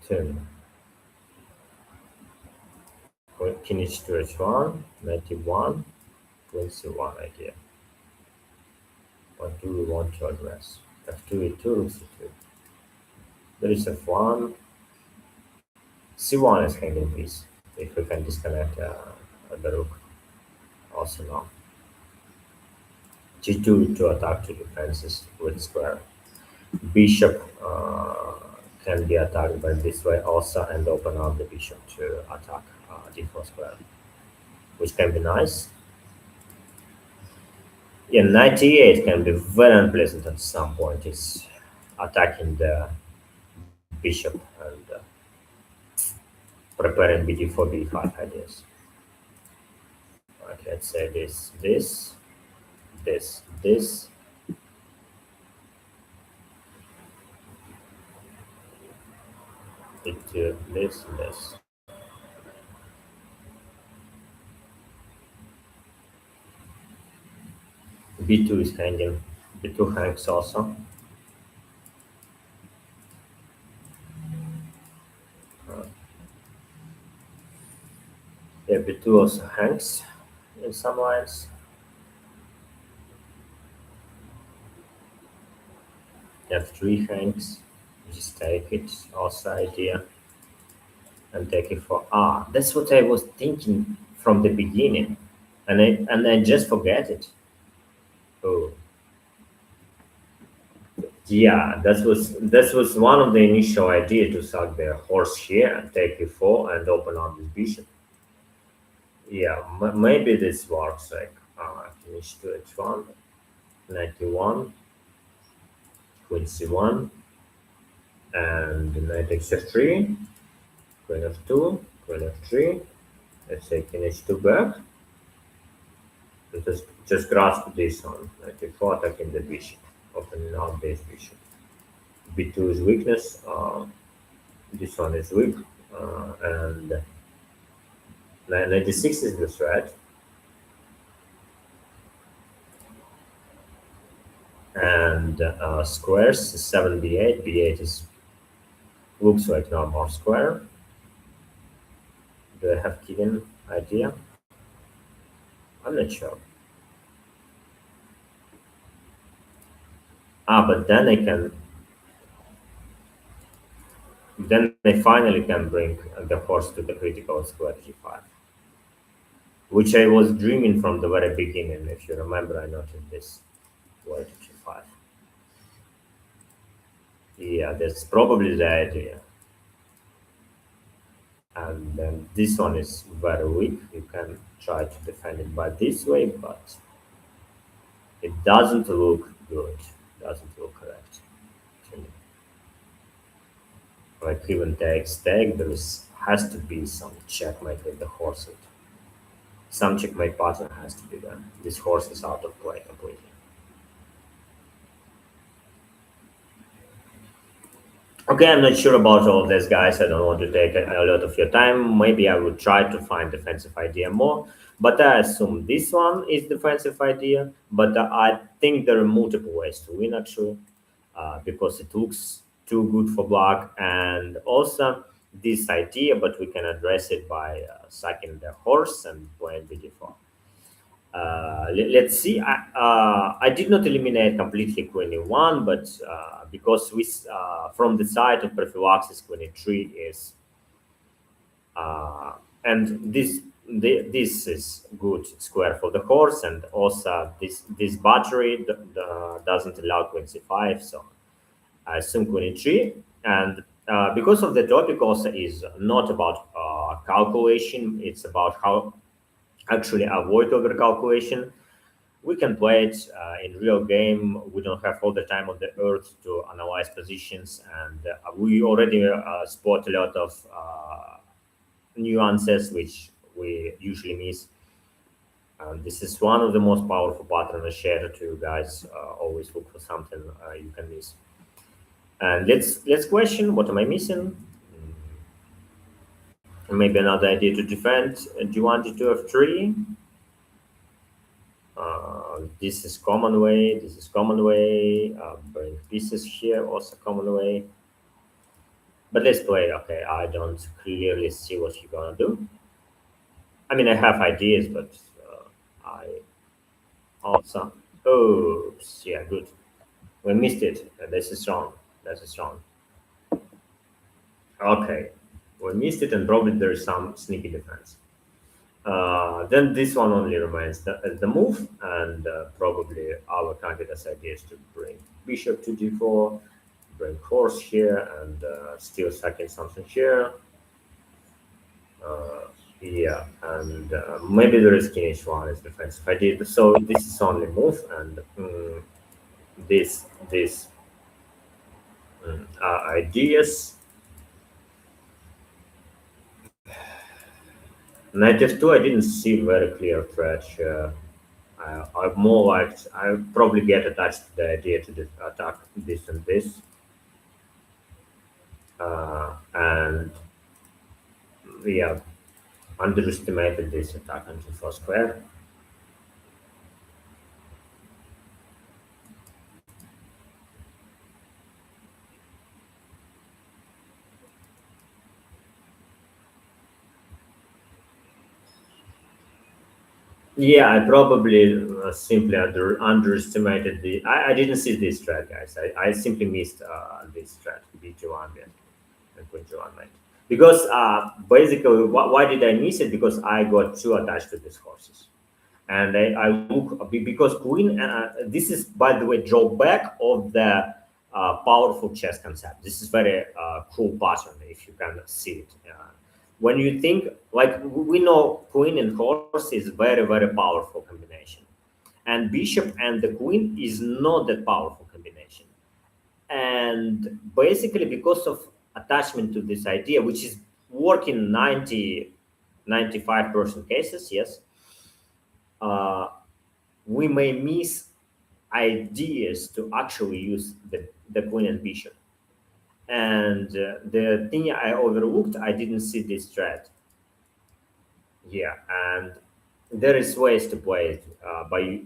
turn. King h2 h1, 91, queen c1 idea. What do we want to address? F2 e2, rook c2. There is f1. C1 is hanging piece. If we can disconnect the rook, also now. G2 to attack two defenses with square. Bishop can be attacked by this way also and open up the bishop to attack d4 square, which can be nice. Yeah, 98 can be very unpleasant at some point. It's attacking the bishop and preparing bd4, b5 ideas. Okay, let's say this, this. B2 is hanging. B2 hangs also. Uh, yeah, B2 also hangs in some lines. F3 hangs. Just take it, also idea, and take it for R. That's what I was thinking from the beginning, and I just forget it. Oh, yeah, that was one of the initial idea to sack the horse here and take e4 and open up this bishop. Yeah, maybe this works. Like finish to h1, 91, queen c1, and knight takes f3, queen f2, queen f3. Let's say king h2 back. And just grasp this one, knight e4 attacking the bishop, opening up this bishop. b2 is weakness. This one is weak, and 96 is the threat. And squares 7 b8. B8 is looks like normal square. Do I have given idea? I'm not sure. But then I finally can bring the horse to the critical square g5, which I was dreaming from the very beginning. If you remember, I noted this. Why to g5? Yeah, that's probably the idea. And then this one is very weak. You can try to defend it by this way, but it doesn't look good. Doesn't look correct to me. Like even takes take, there has to be some checkmate with the horse. Some checkmate pattern has to be done. This horse is out of play completely. Okay, I'm not sure about all this, guys. I don't want to take a lot of your time. Maybe I would try to find defensive idea more, but I assume this one is defensive idea. But I think there are multiple ways to win actually, because it looks too good for black, and also this idea. But we can address it by sacking the horse and playing bd4. Let's see. I did not eliminate completely queen e1, but because from the side of prophylaxis, queen e3 is, uh, and this is good square for the horse, and also this battery doesn't allow queen c5, so I assume queen e3, and because of the topic also is not about calculation, it's about how actually avoid overcalculation. We can play it in real game. We don't have all the time on the earth to analyze positions, and we already spot a lot of nuances which we usually miss. This is one of the most powerful patterns I share to you guys. Always look for something you can miss. And let's question what am I missing? Maybe another idea to defend. Do you want it to have three? This is common way. This is common way. Bring pieces here, also common way. But let's play. Okay, I don't clearly see what you're gonna do. I mean, I have ideas, but I also. Oops, yeah, good. We missed it. This is wrong. This is wrong. Okay, We missed it, and probably there is some sneaky defense. Then this one only remains the move, and probably our candidate's idea is to bring bishop to d4, bring horse here, and still second something here. Uh, yeah, and maybe there is king h1 is defensive idea. So this is only move, and this ideas. Knight f2, I didn't see very clear threat here. I more like I probably get attached to the idea to attack this and this, and yeah, underestimated this attack on g4 square. Yeah, I probably simply underestimated I didn't see this strat, guys. I simply missed this strat, b2 and queen to 1 knight. Because basically, why did I miss it? Because I got too attached to these horses. And I look because queen, this is, by the way, drawback of the powerful chess concept. This is very cool pattern if you can see it. When you think, like we know queen and horse is very, very powerful combination. And bishop and the queen is not that powerful combination. And basically because of attachment to this idea, which is working 95% cases, yes, uh, we may miss ideas to actually use the queen and bishop. And the thing I overlooked, I didn't see this threat. Yeah, and there is ways to play it by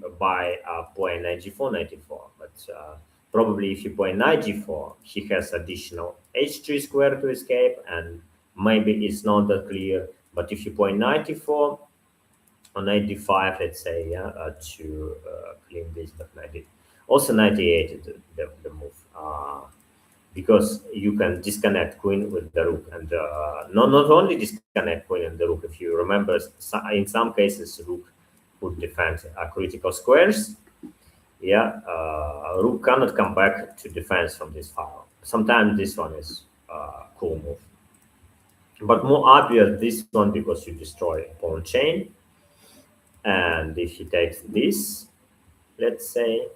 playing knight g4, knight e4. But probably if you play knight g4, he has additional h3 square to escape, and maybe it's not that clear. But if you play knight e4 on knight d5, let's say, yeah, to clean this, but also 98 is the move. Because you can disconnect queen with the rook, and not only disconnect queen and the rook. If you remember, in some cases rook would defend critical squares. Yeah, rook cannot come back to defense from this file. Sometimes this one is cool move, but more obvious this one because you destroy pawn chain. And if he takes this, let's say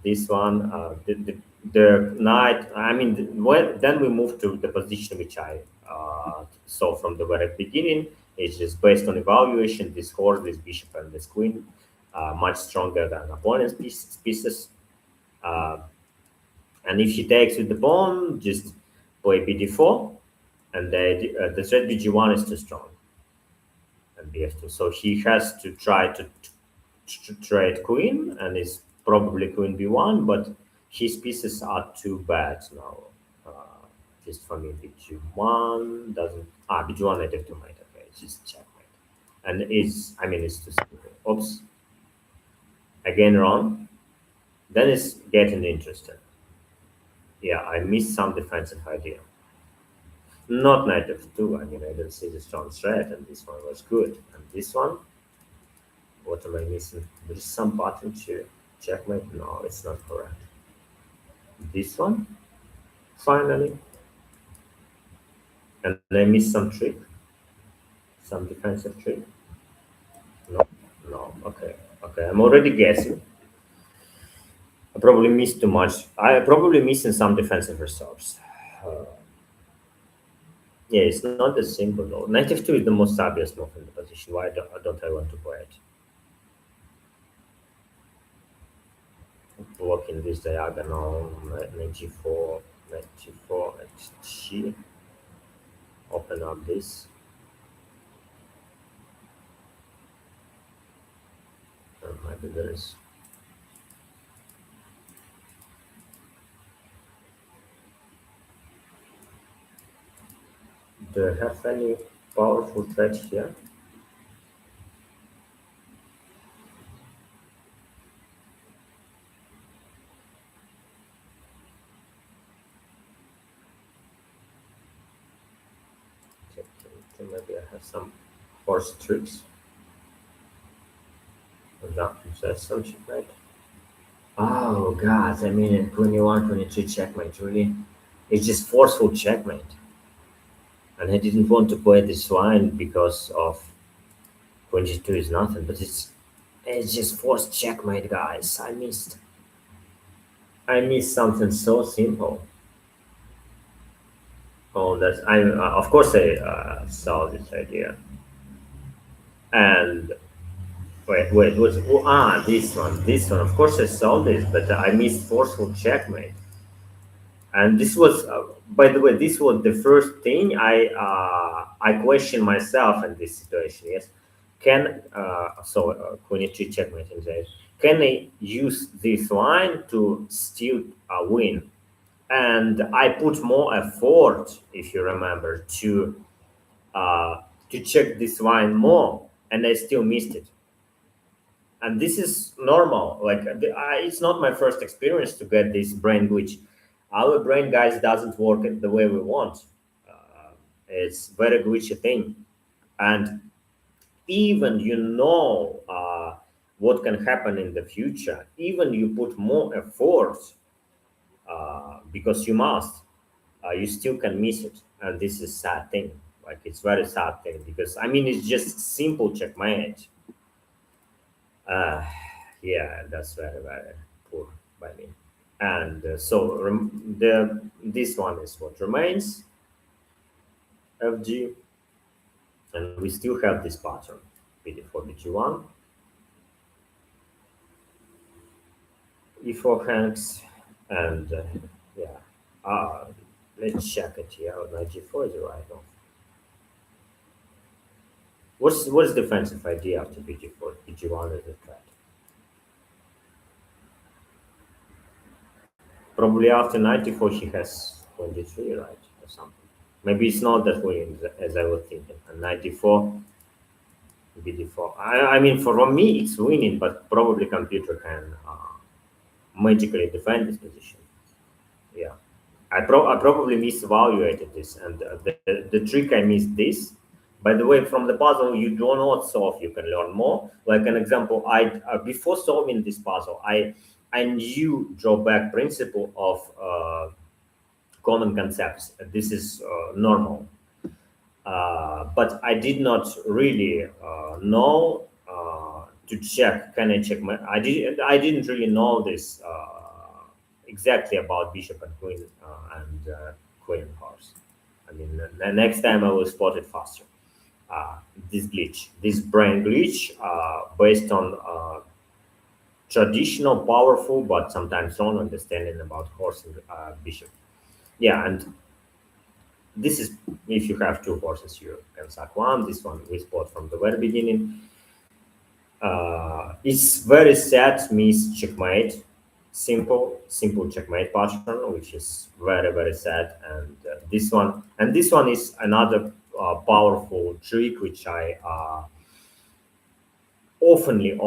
this one, the knight, I mean, then we move to the position which I saw from the very beginning. It's just based on evaluation. This horse, this bishop, and this queen much stronger than opponent's pieces. Uh, and if she takes with the pawn, just play bd4, and the threat bg1 is too strong, and bf2. So he has to try to trade queen, and it's probably queen b1, but his pieces are too bad now. Uh, just for me, bg1 doesn't. Bg1 knight f2 knight. Okay, it's just checkmate, and I mean, it's too simple. Oops, again wrong. Then it's getting interesting. Yeah, I missed some defensive idea. Not knight f2. I mean, I didn't see the strong threat, and this one was good. And this one, what am I missing? There is some pattern to checkmate. No, it's not correct. This one, finally, and I missed some trick, some defensive trick. No, no. Okay, okay. I'm already guessing. I probably missed too much. I probably missing some defensive reserves. Uh, yeah, it's not as simple though. Knight f2 is the most obvious move in the position. Why don't I want to play it? Blocking this diagonal, knight g4, knight g4, knight g. Open up this. Maybe there is. Do I have any powerful threat here? Okay, maybe I have some horse tricks. That's some shit, right? Oh god, I mean in 21, 22 checkmate, really? It's just forceful checkmate. And I didn't want to play this line because of 22 is nothing, but it's just forced checkmate, guys. I missed something so simple. Oh, that's I of course I saw this idea. And wait, what's this one. Of course I saw this, but I missed forceful checkmate. And this was, by the way, this was the first thing I questioned myself in this situation. Yes, when you checkmate in there, can I use this line to still win? And I put more effort, if you remember, uh, to check this line more, and I still missed it. And this is normal. Like it's not my first experience to get this brain glitch. Our brain, guys, doesn't work the way we want. It's very glitchy thing, and even what can happen in the future. Even you put more effort because you must, you still can miss it, and this is sad thing. Like it's very sad thing because I mean it's just simple checkmate. Uh, yeah, that's very, very poor by me. And this one is what remains FG, and we still have this pattern BD4, BG1, E4 hangs, and yeah, uh, let's check it here. Knight G4 is the right one. What's defensive idea after BG4? BG1 is a threat. Probably after 94 he has 23, right? Or something. Maybe it's not that way as I was thinking. And 94, BD4. I mean, for me, it's winning, but probably computer can magically defend this position. Yeah. I probably misevaluated this. And the trick I missed this. By the way, from the puzzle you do not solve, you can learn more. Like an example, before solving this puzzle, I knew drawback principle of common concepts. This is normal. But I did not really know to check. Can I check my? I didn't really know this exactly about bishop and queen and queen and horse. I mean, the next time I will spot it faster. This glitch, this brain glitch, based on traditional, powerful, but sometimes wrong understanding about horse and bishop. Yeah, and this is if you have two horses, you can sack one. This one we spot from the very beginning. It's very sad miss checkmate, simple checkmate pattern, which is very very sad. And this one is another powerful trick which I oftenly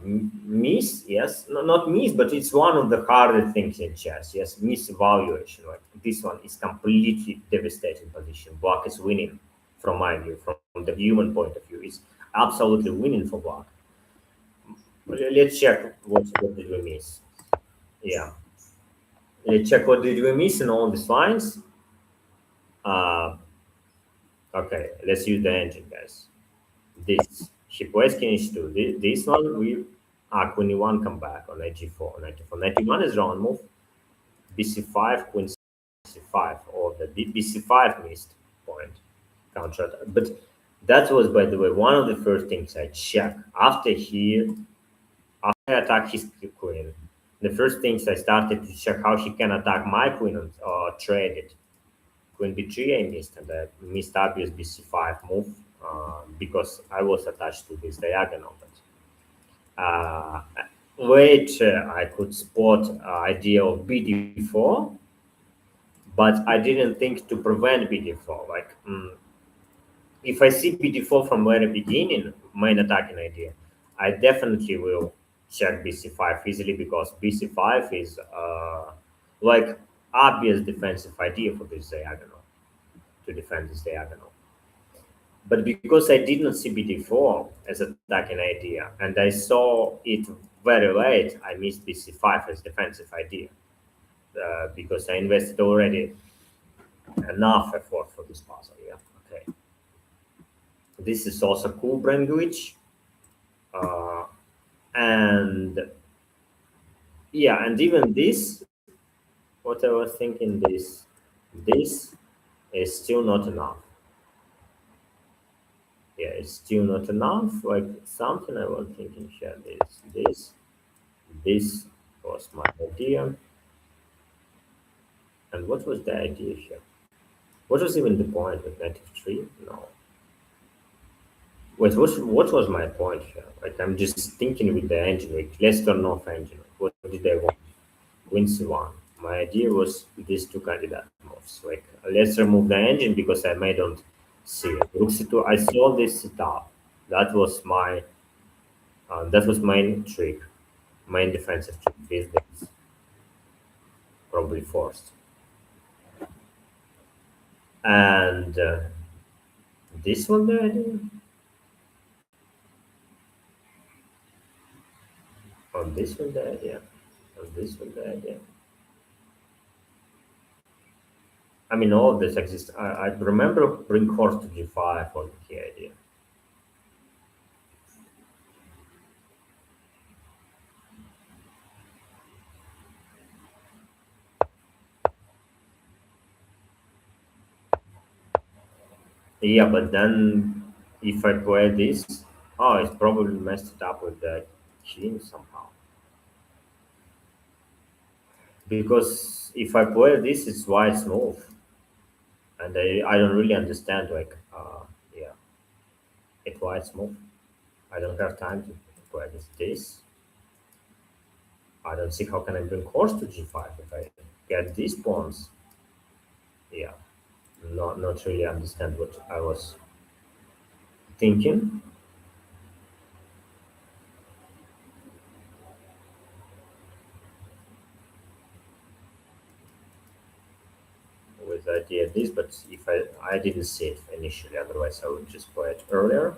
miss. Yes, no, not miss, but it's one of the harder things in chess. Yes, misevaluation. Like this one is completely devastating position. Black is winning from my view, from the human point of view. It's absolutely winning for black. Let's check what did we miss. Yeah, let's check what did we miss in all these lines. Uh, okay, let's use the engine, guys. This shipwise king h2. This one we queen e1 come back on knight g4. Knight g4. Knight e1 is round move. bc5, queen c5, or the bc5 missed point counter. But that was, by the way, one of the first things I checked after I attack his queen. The first things I started to check how he can attack my queen and trade it. Queen b3 I missed, and I missed obvious bc5 move because I was attached to this diagonal. But later I could spot idea of bd4, but I didn't think to prevent bd4. Like if I see bd4 from very beginning, main attacking idea, I definitely will check bc5 easily because bc5 is like obvious defensive idea for this diagonal. to defend this diagonal. But because I did not see bd4 as attacking idea, and I saw it very late, I missed bc5 as defensive idea, because I invested already enough effort for this puzzle. Yeah, okay. This is also cool brain glitch. Uh, and yeah, and even this, what I was thinking, this is still not enough. Yeah, it's still not enough. Like something I was thinking here. This was my idea. And what was the idea here? What was even the point with negative three? No. Wait, what was my point here? Like I'm just thinking with the engine, like let's turn off engine. What did I want? Queen c1. My idea was these two candidate moves. Like let's remove the engine because I may don't see it. Rook c2. I saw this setup. That was my trick, main defensive trick these days. Probably forced. And this one the idea. On this one the idea. On this one the idea. I mean, all of this exists. I remember bring horse to g5 on the key idea. Yeah, but then if I play this, oh, it's probably messed it up with the king somehow. Because if I play this, it's white's move, and I don't really understand like yeah, it's white's move. I don't have time to play this. I don't see how can I bring horse to g5 if I get these pawns. Yeah, not really understand what I was thinking with the idea of this, but if I didn't see it initially, otherwise I would just play it earlier.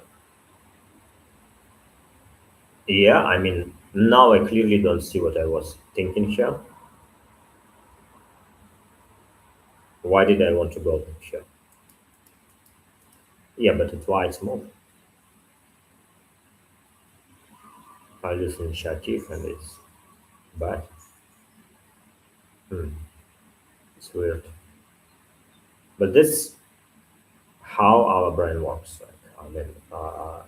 Yeah, I mean now I clearly don't see what I was thinking here. Why did I want to go here? Yeah, but it's white's move. I lose initiative and it's bad. Hmm, it's weird. But this how our brain works. Like, I mean,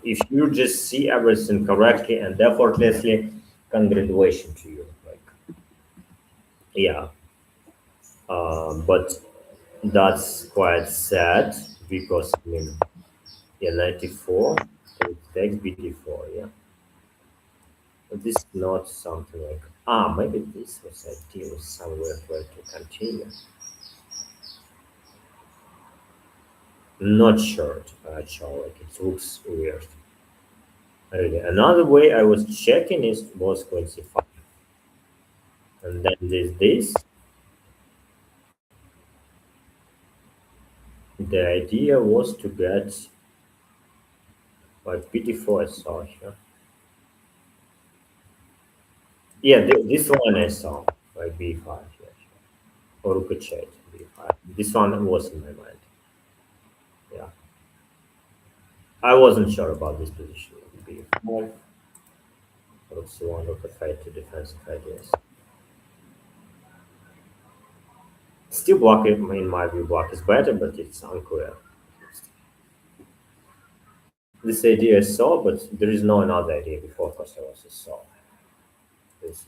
if you just see everything correctly and effortlessly, congratulations to you. Like, yeah, but that's quite sad because I mean, yeah, 94, so it takes BD4, yeah. But this is not something like, maybe this was idea was somewhere where to continue. Not sure, actually, like it looks weird. Really. Another way I was checking is was Queen C5. And then this, the idea was to get like BT4 I saw here. Yeah, this one I saw, like B5, yeah, or Ricochet, B5. This one was in my mind. Yeah. I wasn't sure about this position. B5, Rook C1, Rook F8 to defensive ideas. Still block it, in my view, block is better, but it's unclear. This idea I saw, but there is no another idea before because I also saw this.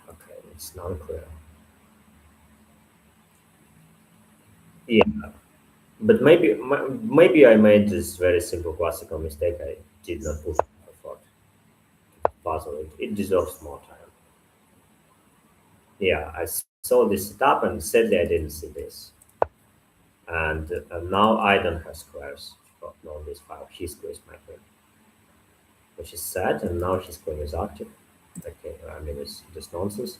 Okay, it's unclear. Yeah, but maybe I made this very simple classical mistake. I did not put effort puzzle. It deserves more time. Yeah, I saw this setup and sadly I didn't see this. And now I don't have squares on this file. He squares my queen, which is sad. And now his queen is active. Okay, I mean it's just nonsense.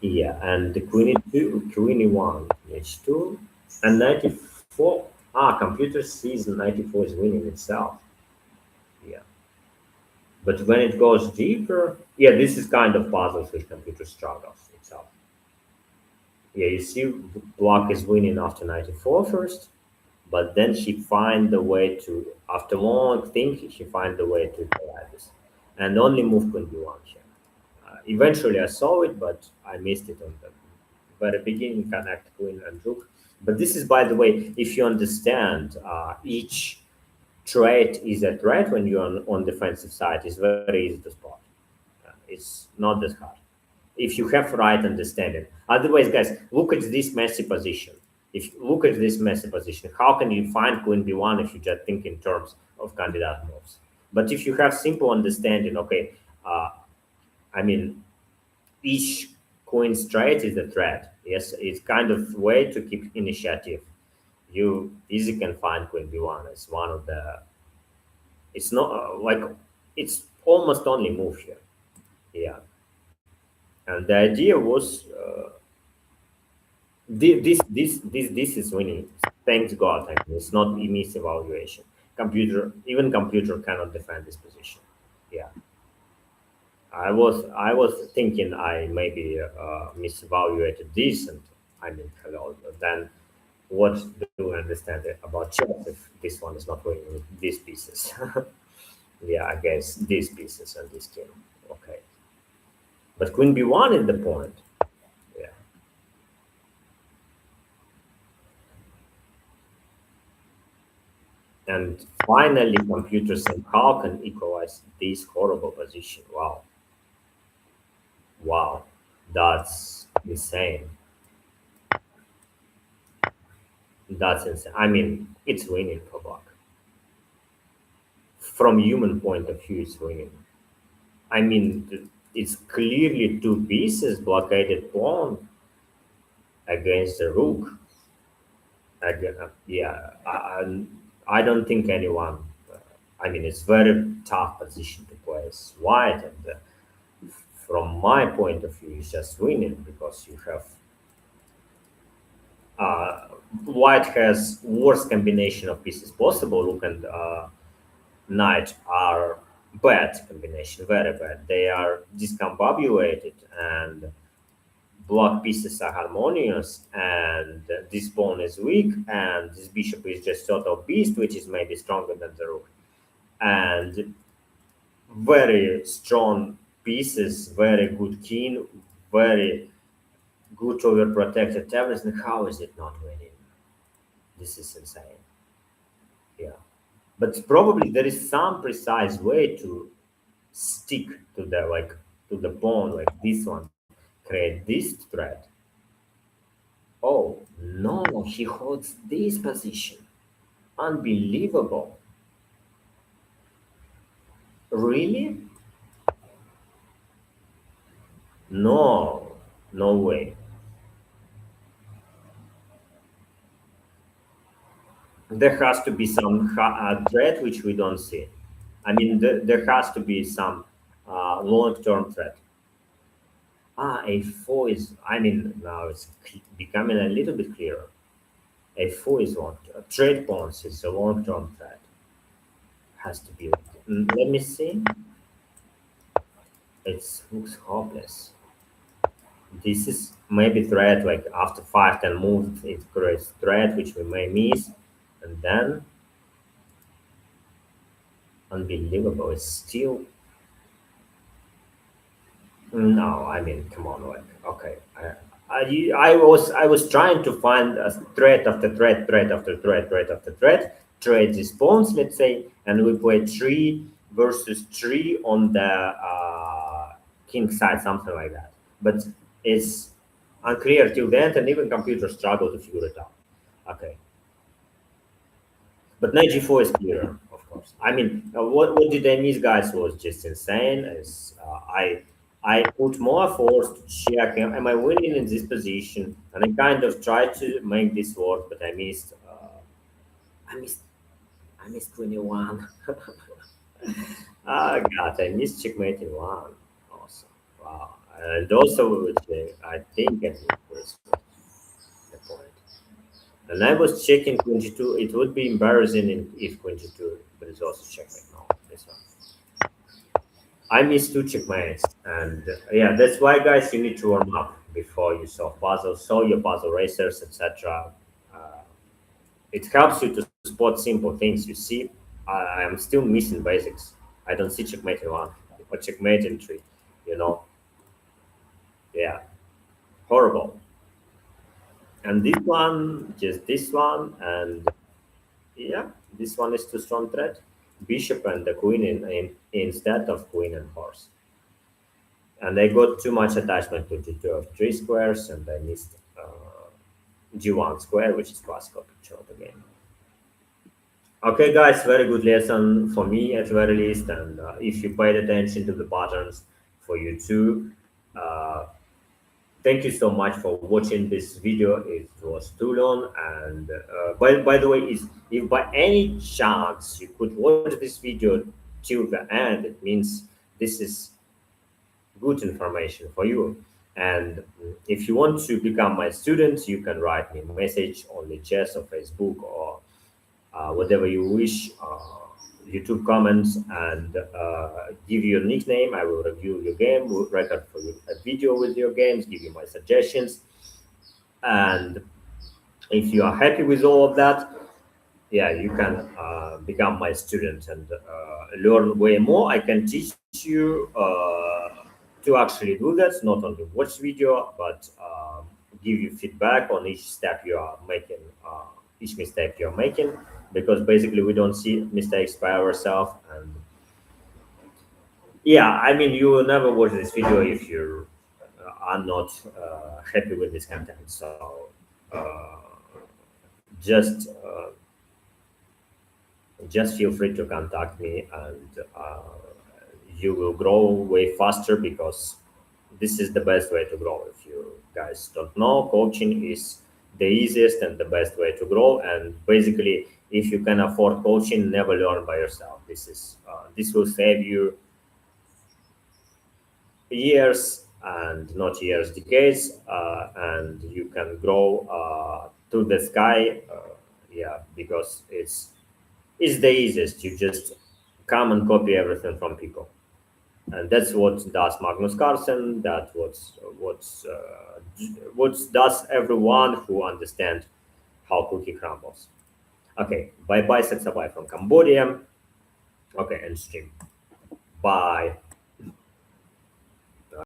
Yeah, and the queen e2, queen e1, h2, and knight 94. Computer sees 94 is winning itself. Yeah. But when it goes deeper, yeah, this is kind of puzzles which computer struggles itself. Yeah, you see, Block is winning after 94 first, but then she find the way to, after long thinking, she find the way to collide this, and only move queen b1 here. Eventually, I saw it, but I missed it on the very beginning. Connect queen and rook. But this is, by the way, if you understand, each trait is a threat when you're on defensive side. It's very easy to spot. It's not that hard if you have right understanding. Otherwise, guys, look at this messy position. If you look at this messy position, how can you find queen b1 if you just think in terms of candidate moves? But if you have simple understanding, okay, uh, I mean, each queen straight is a threat. Yes, it's kind of way to keep initiative. You easily can find queen b1 as one of the. It's not like it's almost only move here. Yeah, and the idea was this is winning. Thanks God. I mean, it's not a misevaluation. Even computer cannot defend this position. Yeah, I was thinking I maybe misevaluated this, and I mean, hello. Then what do I understand about chess if this one is not winning with these pieces? Yeah, I guess these pieces and this king. Okay, but queen b1 is the point. Yeah. And finally, computers and how can equalize this horrible position. Wow, wow, that's insane. That's insane. I mean, it's winning for Black. From human point of view, it's winning. I mean, it's clearly two pieces blockaded pawn against the rook. Again, yeah, I don't think anyone. I mean, it's very tough position to play as white, and from my point of view, it's just winning because you have uh, white has worst combination of pieces possible. Rook and knight are bad combination, very bad. They are discombobulated and block pieces are harmonious, and this pawn is weak, and this bishop is just total beast, which is maybe stronger than the rook. And very strong pieces, very good king, very good overprotected everything. How is it not winning? This is insane. Yeah. But probably there is some precise way to stick to the to the pawn like this one, create this thread. Oh no, he holds this position. Unbelievable. Really? No, no way. There has to be some threat which we don't see. I mean, there has to be some long-term threat. A4 is, I mean, now it's becoming a little bit clearer. A4 is long. Trade bonds is a long-term threat. Has to be. Let me see. It looks hopeless. This is maybe threat like after 5, 10 moves, it creates threat which we may miss, and then unbelievable. It's still no. I mean, come on, like okay. I was trying to find a threat after threat, threat after threat, threat after threat, trade response, let's say, and we play 3 versus 3 on the king side, something like that. But it's unclear till the end, and even computers struggle to figure it out. Okay, but knight g4 is clearer, of course. I mean, what did I miss, guys? Was just insane. As I put more force to check am I winning in this position, and I kind of tried to make this work, but I missed. I missed. I missed 21. Ah, God, I missed checkmate in one. Awesome. Wow. And also, which I think I think was the point. And I was checking queen 2. It would be embarrassing if queen 2, but it's also checkmate now. This one. I missed two checkmates, and yeah, that's why, guys, you need to warm up before you solve puzzles, solve your puzzle racers, etc. Uh, it helps you to spot simple things. You see, I am still missing basics. I don't see checkmate in one or checkmate in three. You know, yeah, horrible. And this one, just this one, and yeah, this one is too strong threat. Bishop and the queen instead of queen and horse. And I got too much attachment to G2 of three squares, and I missed G1 square, which is classical picture of the game. Okay, guys, very good lesson for me at very least, and if you paid attention to the patterns, for you too. Uh, Thank you so much for watching this video. It was too long, and by the way, is if by any chance you could watch this video till the end, it means this is good information for you. And if you want to become my student, you can write me a message on the chat or Facebook or whatever you wish, YouTube comments, and give you a nickname. I will review your game, will record for you a video with your games, give you my suggestions. And if you are happy with all of that, yeah, you can become my student and learn way more. I can teach you to actually do that, not only watch video, but give you feedback on each step you are making, each mistake you're making, because basically we don't see mistakes by ourselves. And yeah, I mean, you will never watch this video if you are not happy with this content. So just just feel free to contact me, and you will grow way faster, because this is the best way to grow. If you guys don't know, coaching is the easiest and the best way to grow. And basically, if you can afford coaching, never learn by yourself. This will save you years, and not years, decades, and you can grow to the sky. Yeah, because it's the easiest. You just come and copy everything from people, and that's what does Magnus Carlsen. That what does everyone who understands how cookie crumbles. Okay, bye bye, Saksabay from Cambodia. Okay, and stream. Bye.